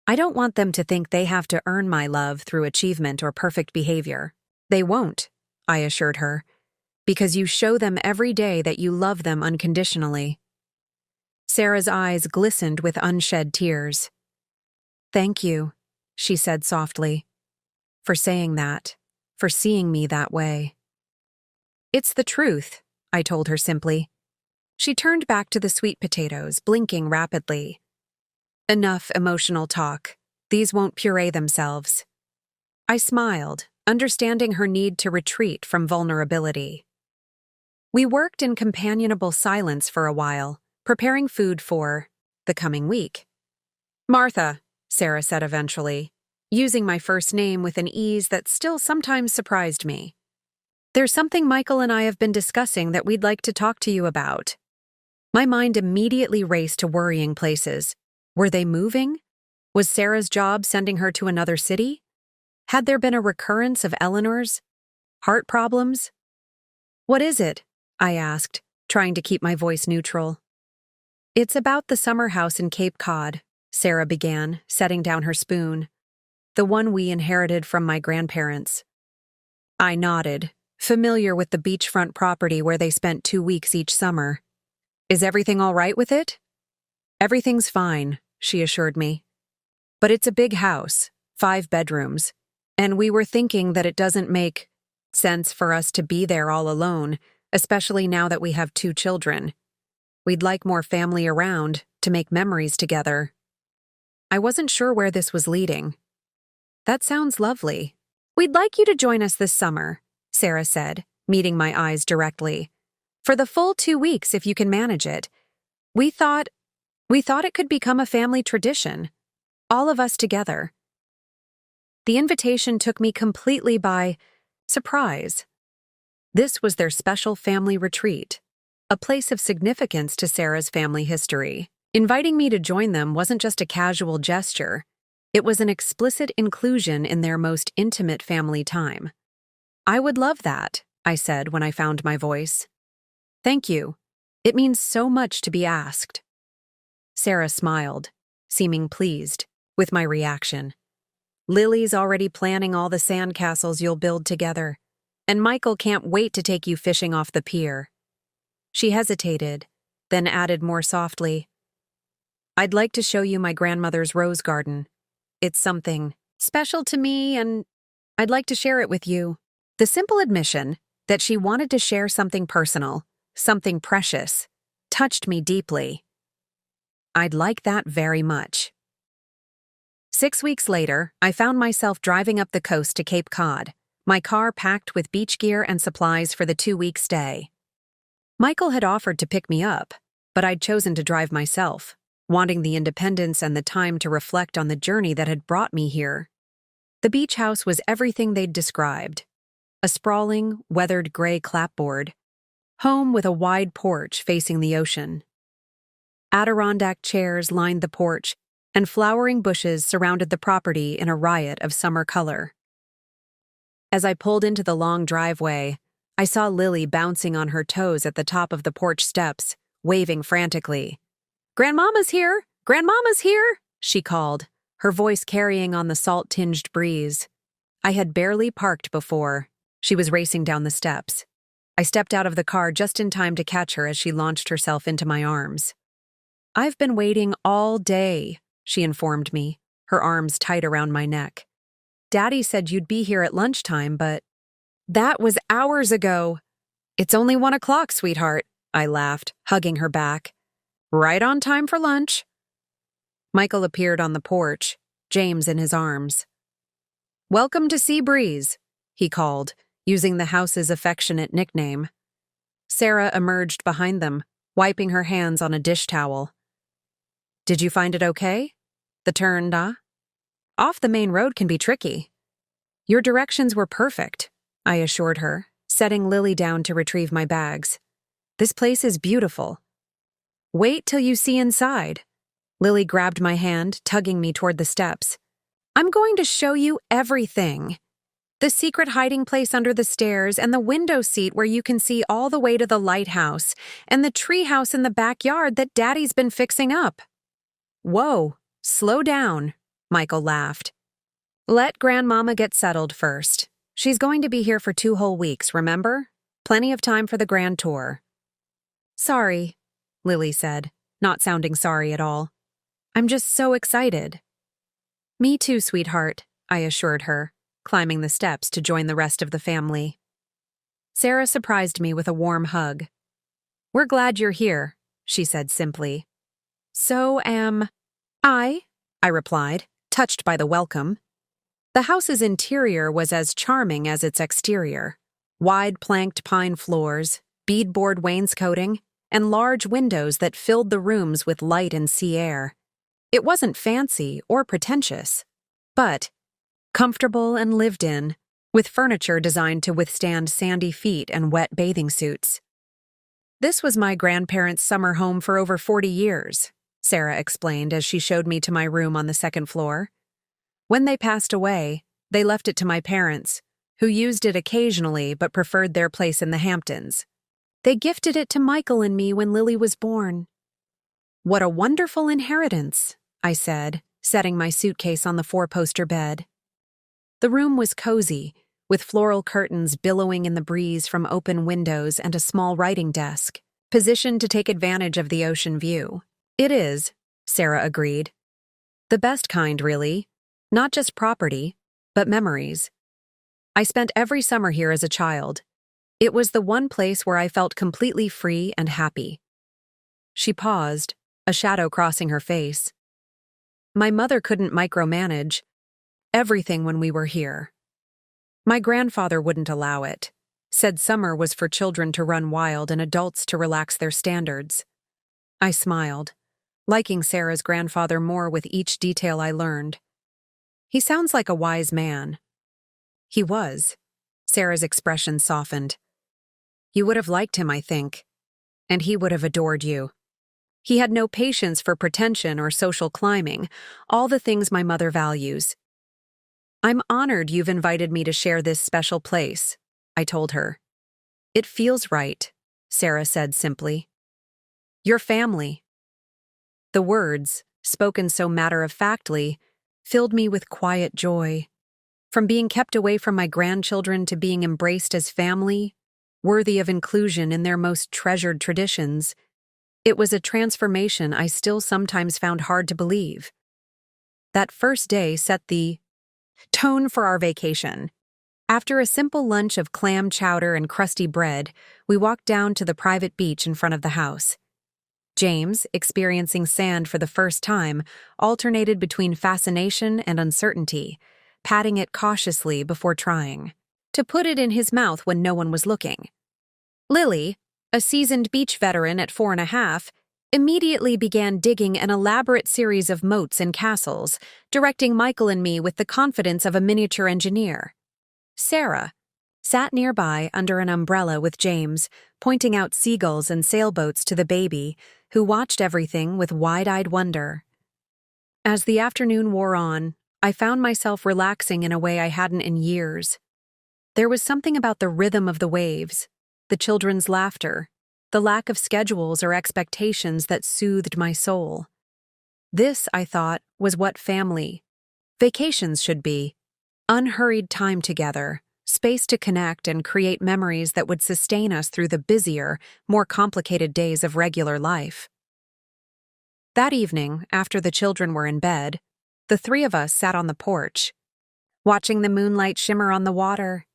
I don't want them to think they have to earn my love through achievement or perfect behavior. They won't. I assured her, because you show them every day that you love them unconditionally. Sarah's eyes glistened with unshed tears. Thank you, she said softly, for saying that, for seeing me that way. It's the truth, I told her simply. She turned back to the sweet potatoes, blinking rapidly. Enough emotional talk. These won't puree themselves. I smiled, understanding her need to retreat from vulnerability. We worked in companionable silence for a while, preparing food for the coming week. Martha, Sarah said eventually, using my first name with an ease that still sometimes surprised me. There's something Michael and I have been discussing that we'd like to talk to you about. My mind immediately raced to worrying places. Were they moving? Was Sarah's job sending her to another city? Had there been a recurrence of Eleanor's heart problems? What is it? I asked, trying to keep my voice neutral. It's about the summer house in Cape Cod, Sarah began, setting down her spoon. The one we inherited from my grandparents. I nodded, familiar with the beachfront property where they spent 2 weeks each summer. Is everything all right with it? Everything's fine, she assured me. But it's a big house, 5 bedrooms, and we were thinking that it doesn't make sense for us to be there all alone, especially now that we have 2 children. We'd like more family around to make memories together. I wasn't sure where this was leading. That sounds lovely. We'd like you to join us this summer, Sarah said, meeting my eyes directly. For the full 2 weeks if you can manage it. We thought it could become a family tradition. All of us together. The invitation took me completely by surprise. This was their special family retreat, a place of significance to Sarah's family history. Inviting me to join them wasn't just a casual gesture. It was an explicit inclusion in their most intimate family time. I would love that, I said when I found my voice. Thank you. It means so much to be asked. Sarah smiled, seeming pleased with my reaction. Lily's already planning all the sandcastles you'll build together, and Michael can't wait to take you fishing off the pier. She hesitated, then added more softly, I'd like to show you my grandmother's rose garden. It's something special to me, and I'd like to share it with you. The simple admission that she wanted to share something personal, something precious, touched me deeply. I'd like that very much. 6 weeks later, I found myself driving up the coast to Cape Cod, my car packed with beach gear and supplies for the 2-week stay. Michael had offered to pick me up, but I'd chosen to drive myself, wanting the independence and the time to reflect on the journey that had brought me here. The beach house was everything they'd described. A sprawling, weathered gray clapboard, home with a wide porch facing the ocean. Adirondack chairs lined the porch, and flowering bushes surrounded the property in a riot of summer color. As I pulled into the long driveway, I saw Lily bouncing on her toes at the top of the porch steps, waving frantically. "Grandmama's here! Grandmama's here!" she called, her voice carrying on the salt-tinged breeze. I had barely parked before. She was racing down the steps. I stepped out of the car just in time to catch her as she launched herself into my arms. "I've been waiting all day," she informed me, her arms tight around my neck. "Daddy said you'd be here at lunchtime, but..." "That was hours ago." "It's only 1 o'clock, sweetheart," I laughed, hugging her back. "Right on time for lunch." Michael appeared on the porch, James in his arms. "Welcome to Sea Breeze," he called, using the house's affectionate nickname. Sarah emerged behind them, wiping her hands on a dish towel. "Did you find it okay? The turn, Off the main road can be tricky." "Your directions were perfect," I assured her, setting Lily down to retrieve my bags. "This place is beautiful." "Wait till you see inside." Lily grabbed my hand, tugging me toward the steps. "I'm going to show you everything. The secret hiding place under the stairs, and the window seat where you can see all the way to the lighthouse, and the tree house in the backyard that Daddy's been fixing up." "Whoa, slow down," Michael laughed. "Let Grandmama get settled first. She's going to be here for 2 whole weeks, remember? Plenty of time for the grand tour. Sorry, Lily said, not sounding sorry at all. I'm just so excited. Me too, sweetheart, I assured her, climbing the steps to join the rest of the family. Sarah surprised me with a warm hug. We're glad you're here, she said simply. So am I replied, touched by the welcome. The house's interior was as charming as its exterior. Wide planked pine floors, beadboard wainscoting, and large windows that filled the rooms with light and sea air. It wasn't fancy or pretentious, but comfortable and lived in, with furniture designed to withstand sandy feet and wet bathing suits. This was my grandparents' summer home for over 40 years, Sarah explained as she showed me to my room on the second floor. When they passed away, they left it to my parents, who used it occasionally but preferred their place in the Hamptons. They gifted it to Michael and me when Lily was born. What a wonderful inheritance, I said, setting my suitcase on the 4-poster bed. The room was cozy, with floral curtains billowing in the breeze from open windows and a small writing desk, positioned to take advantage of the ocean view. It is, Sarah agreed. The best kind, really. Not just property, but memories. I spent every summer here as a child. It was the one place where I felt completely free and happy. She paused, a shadow crossing her face. My mother couldn't micromanage everything when we were here. My grandfather wouldn't allow it, said summer was for children to run wild and adults to relax their standards. I smiled, liking Sarah's grandfather more with each detail I learned. He sounds like a wise man. He was. Sarah's expression softened. You would have liked him, I think, and he would have adored you. He had no patience for pretension or social climbing, all the things my mother values. I'm honored you've invited me to share this special place, I told her. It feels right, Sarah said simply. Your family. The words, spoken so matter-of-factly, filled me with quiet joy. From being kept away from my grandchildren to being embraced as family, worthy of inclusion in their most treasured traditions, it was a transformation I still sometimes found hard to believe. That first day set the tone for our vacation. After a simple lunch of clam chowder and crusty bread, we walked down to the private beach in front of the house. James, experiencing sand for the first time, alternated between fascination and uncertainty, patting it cautiously before trying to put it in his mouth when no one was looking. Lily, a seasoned beach veteran at 4.5, immediately began digging an elaborate series of moats and castles, directing Michael and me with the confidence of a miniature engineer. Sarah sat nearby under an umbrella with James, pointing out seagulls and sailboats to the baby, who watched everything with wide-eyed wonder. As the afternoon wore on, I found myself relaxing in a way I hadn't in years. There was something about the rhythm of the waves, the children's laughter, the lack of schedules or expectations that soothed my soul. This, I thought, was what family, vacations should be. Unhurried time together, space to connect and create memories that would sustain us through the busier, more complicated days of regular life. That evening, after the children were in bed, the 3 of us sat on the porch, watching the moonlight shimmer on the water.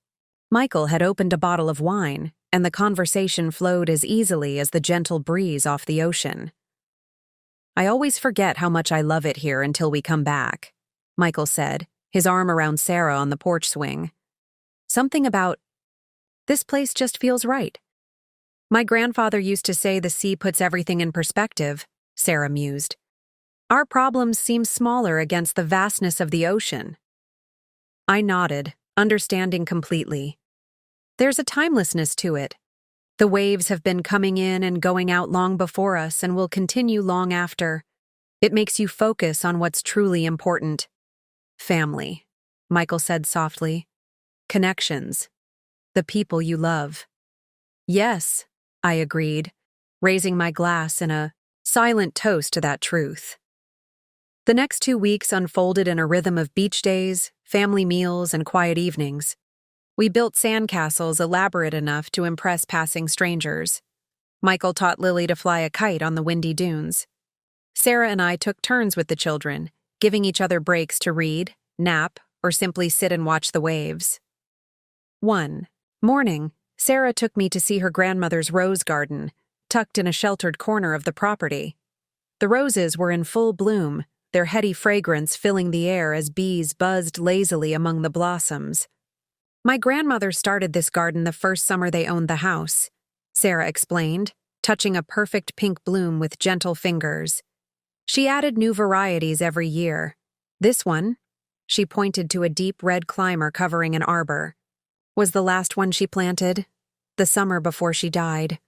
Michael had opened a bottle of wine, and the conversation flowed as easily as the gentle breeze off the ocean. I always forget how much I love it here until we come back, Michael said, his arm around Sarah on the porch swing. Something about this place just feels right. My grandfather used to say the sea puts everything in perspective, Sarah mused. Our problems seem smaller against the vastness of the ocean. I nodded, understanding completely. There's a timelessness to it. The waves have been coming in and going out long before us and will continue long after. It makes you focus on what's truly important. Family, Michael said softly. Connections. The people you love. Yes, I agreed, raising my glass in a silent toast to that truth. The next 2 weeks unfolded in a rhythm of beach days, family meals, and quiet evenings. We built sandcastles elaborate enough to impress passing strangers. Michael taught Lily to fly a kite on the windy dunes. Sarah and I took turns with the children, giving each other breaks to read, nap, or simply sit and watch the waves. One morning, Sarah took me to see her grandmother's rose garden, tucked in a sheltered corner of the property. The roses were in full bloom, their heady fragrance filling the air as bees buzzed lazily among the blossoms. My grandmother started this garden the first summer they owned the house, Sarah explained, touching a perfect pink bloom with gentle fingers. She added new varieties every year. This one, she pointed to a deep red climber covering an arbor, was the last one she planted, the summer before she died.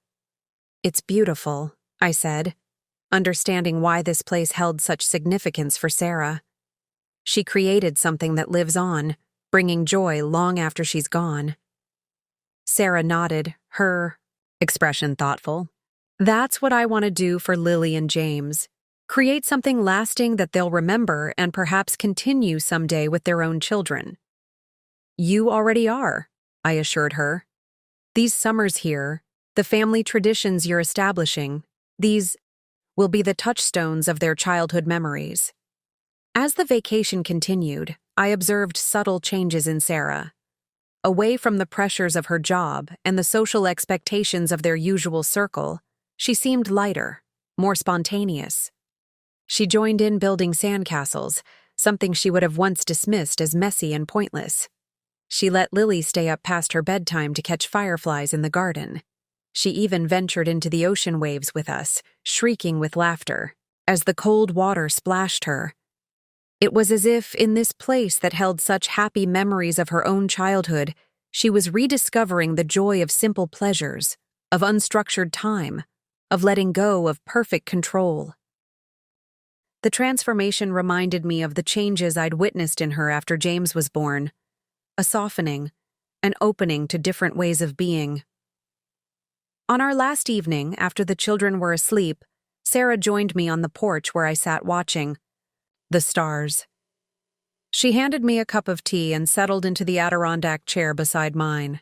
It's beautiful, I said, understanding why this place held such significance for Sarah. She created something that lives on, bringing joy long after she's gone. Sarah nodded, her expression thoughtful. That's what I want to do for Lily and James. Create something lasting that they'll remember and perhaps continue someday with their own children. You already are, I assured her. These summers here, the family traditions you're establishing, these will be the touchstones of their childhood memories. As the vacation continued, I observed subtle changes in Sarah. Away from the pressures of her job and the social expectations of their usual circle, she seemed lighter, more spontaneous. She joined in building sandcastles, something she would have once dismissed as messy and pointless. She let Lily stay up past her bedtime to catch fireflies in the garden. She even ventured into the ocean waves with us, shrieking with laughter, as the cold water splashed her. It was as if, in this place that held such happy memories of her own childhood, she was rediscovering the joy of simple pleasures, of unstructured time, of letting go of perfect control. The transformation reminded me of the changes I'd witnessed in her after James was born, a softening, an opening to different ways of being. On our last evening, after the children were asleep, Sarah joined me on the porch where I sat watching the stars. She handed me a cup of tea and settled into the Adirondack chair beside mine.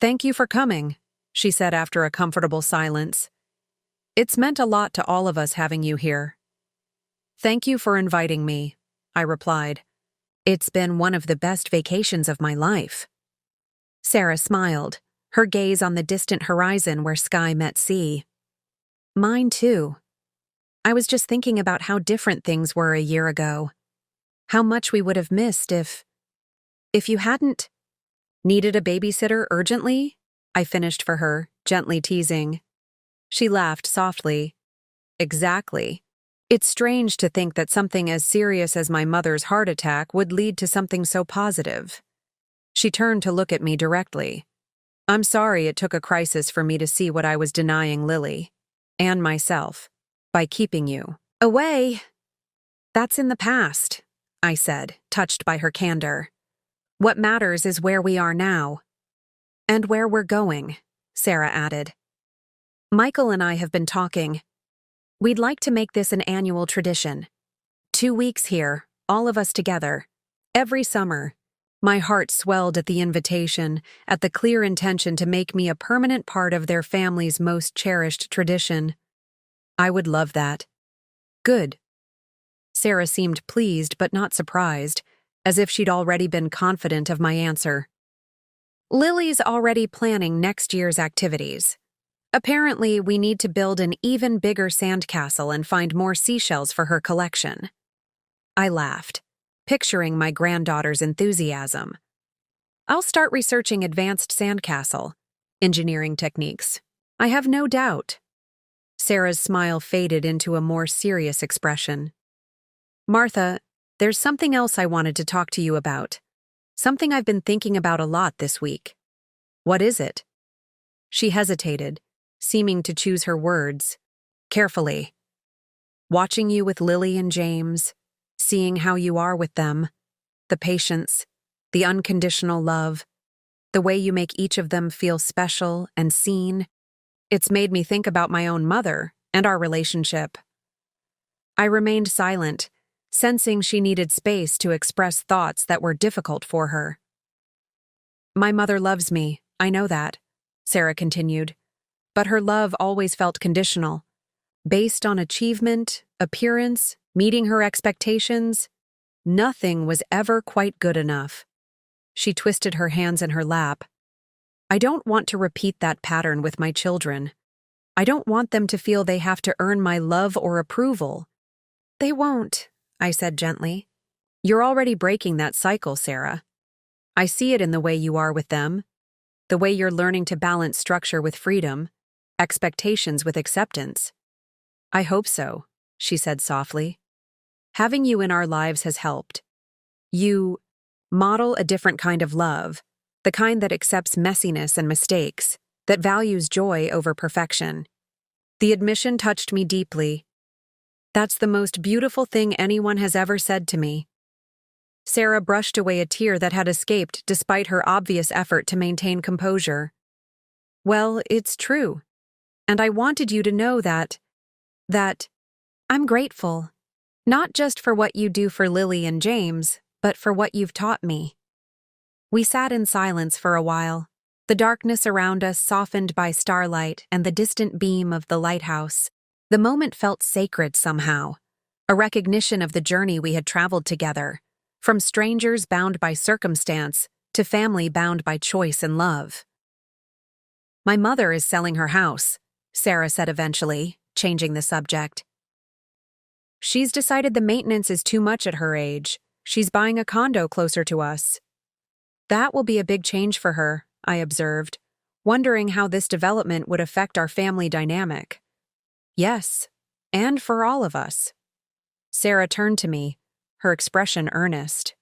"Thank you for coming," she said after a comfortable silence. "It's meant a lot to all of us having you here." "Thank you for inviting me," I replied. "It's been one of the best vacations of my life." Sarah smiled, her gaze on the distant horizon where sky met sea. "Mine too. I was just thinking about how different things were a year ago. How much we would have missed if you hadn't needed a babysitter urgently," I finished for her, gently teasing. She laughed softly. "Exactly. It's strange to think that something as serious as my mother's heart attack would lead to something so positive." She turned to look at me directly. "I'm sorry it took a crisis for me to see what I was denying Lily, and myself, by keeping you away." "That's in the past," I said, touched by her candor. "What matters is where we are now." "And where we're going," Sarah added. "Michael and I have been talking. We'd like to make this an annual tradition. 2 weeks here, all of us together, every summer." My heart swelled at the invitation, at the clear intention to make me a permanent part of their family's most cherished tradition. "I would love that." "Good." Sarah seemed pleased but not surprised, as if she'd already been confident of my answer. "Lily's already planning next year's activities. Apparently, we need to build an even bigger sandcastle and find more seashells for her collection." I laughed, picturing my granddaughter's enthusiasm. "I'll start researching advanced sandcastle engineering techniques. I have no doubt." Sarah's smile faded into a more serious expression. "Martha, there's something else I wanted to talk to you about. Something I've been thinking about a lot this week." "What is it?" She hesitated, seeming to choose her words carefully. "Watching you with Lily and James, seeing how you are with them, the patience, the unconditional love, the way you make each of them feel special and seen. It's made me think about my own mother and our relationship." I remained silent, sensing she needed space to express thoughts that were difficult for her. My mother loves me, I know that, Sarah continued. But her love always felt conditional, based on achievement, appearance, meeting her expectations. Nothing was ever quite good enough. She twisted her hands in her lap. I don't want to repeat that pattern with my children. I don't want them to feel they have to earn my love or approval. They won't, I said gently. You're already breaking that cycle, Sarah. I see it in the way you are with them, the way you're learning to balance structure with freedom, expectations with acceptance. I hope so, she said softly. Having you in our lives has helped. You model a different kind of love, the kind that accepts messiness and mistakes, that values joy over perfection. The admission touched me deeply. That's the most beautiful thing anyone has ever said to me. Sarah brushed away a tear that had escaped despite her obvious effort to maintain composure. Well, it's true. And I wanted you to know that I'm grateful. Not just for what you do for Lily and James, but for what you've taught me. We sat in silence for a while, the darkness around us softened by starlight and the distant beam of the lighthouse. The moment felt sacred somehow, a recognition of the journey we had traveled together, from strangers bound by circumstance to family bound by choice and love. My mother is selling her house, Sarah said eventually, changing the subject. She's decided the maintenance is too much at her age. She's buying a condo closer to us. That will be a big change for her, I observed, wondering how this development would affect our family dynamic. Yes, and for all of us. Sarah turned to me, her expression earnest.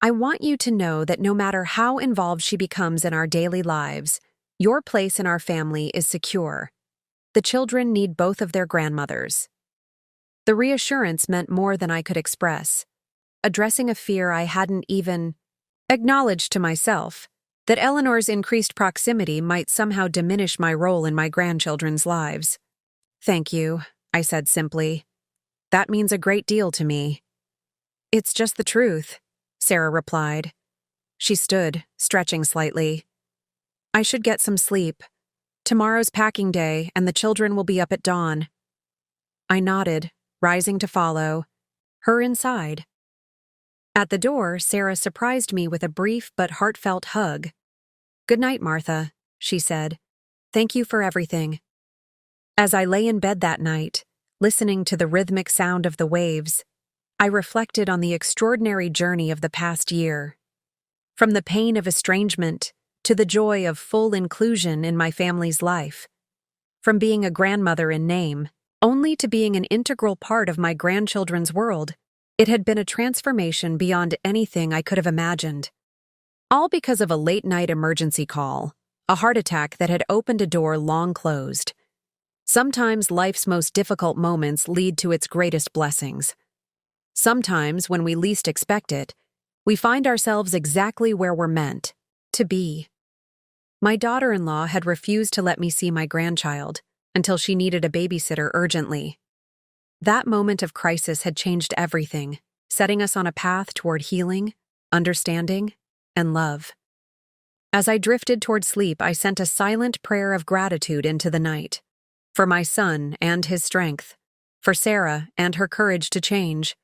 I want you to know that no matter how involved she becomes in our daily lives, your place in our family is secure. The children need both of their grandmothers. The reassurance meant more than I could express, addressing a fear I hadn't even acknowledged to myself, that Eleanor's increased proximity might somehow diminish my role in my grandchildren's lives. Thank you, I said simply. That means a great deal to me. It's just the truth, Sarah replied. She stood, stretching slightly. I should get some sleep. Tomorrow's packing day, and the children will be up at dawn. I nodded, rising to follow, her inside. At the door, Sarah surprised me with a brief but heartfelt hug. Good night, Martha, she said. Thank you for everything. As I lay in bed that night, listening to the rhythmic sound of the waves, I reflected on the extraordinary journey of the past year. From the pain of estrangement to the joy of full inclusion in my family's life. From being a grandmother in name, only to being an integral part of my grandchildren's world, it had been a transformation beyond anything I could have imagined. All because of a late-night emergency call, a heart attack that had opened a door long closed. Sometimes life's most difficult moments lead to its greatest blessings. Sometimes, when we least expect it, we find ourselves exactly where we're meant to be. My daughter-in-law had refused to let me see my grandchild until she needed a babysitter urgently. That moment of crisis had changed everything, setting us on a path toward healing, understanding, and love. As I drifted toward sleep, I sent a silent prayer of gratitude into the night. For my son and his strength, for Sarah and her courage to change,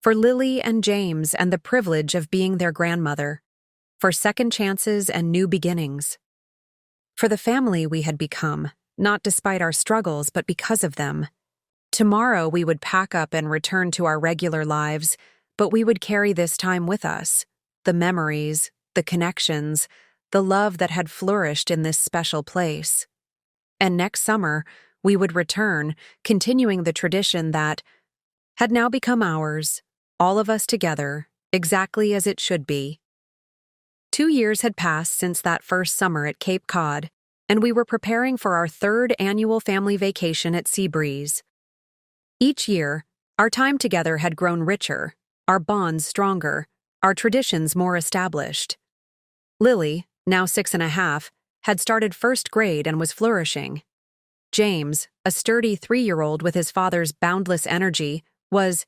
for Lily and James and the privilege of being their grandmother, for second chances and new beginnings. For the family we had become, not despite our struggles but because of them. Tomorrow we would pack up and return to our regular lives, but we would carry this time with us, the memories, the connections, the love that had flourished in this special place. And next summer, we would return, continuing the tradition that had now become ours, all of us together, exactly as it should be. 2 years had passed since that first summer at Cape Cod, and we were preparing for our third annual family vacation at Seabreeze. Each year, our time together had grown richer, our bonds stronger, our traditions more established. Lily, now 6.5, had started first grade and was flourishing. James, a sturdy 3-year-old with his father's boundless energy, was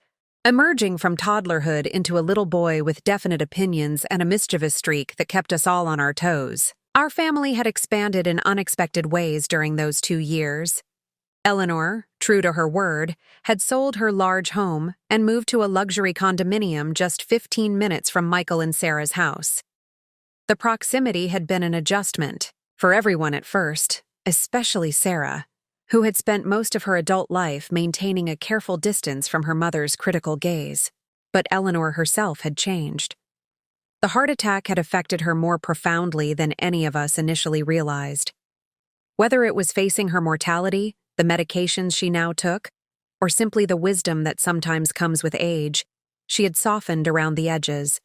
emerging from toddlerhood into a little boy with definite opinions and a mischievous streak that kept us all on our toes. Our family had expanded in unexpected ways during those 2 years. Eleanor, true to her word, had sold her large home and moved to a luxury condominium just 15 minutes from Michael and Sarah's house. The proximity had been an adjustment for everyone at first, especially Sarah, who had spent most of her adult life maintaining a careful distance from her mother's critical gaze. But Eleanor herself had changed. The heart attack had affected her more profoundly than any of us initially realized. Whether it was facing her mortality, the medications she now took, or simply the wisdom that sometimes comes with age, she had softened around the edges,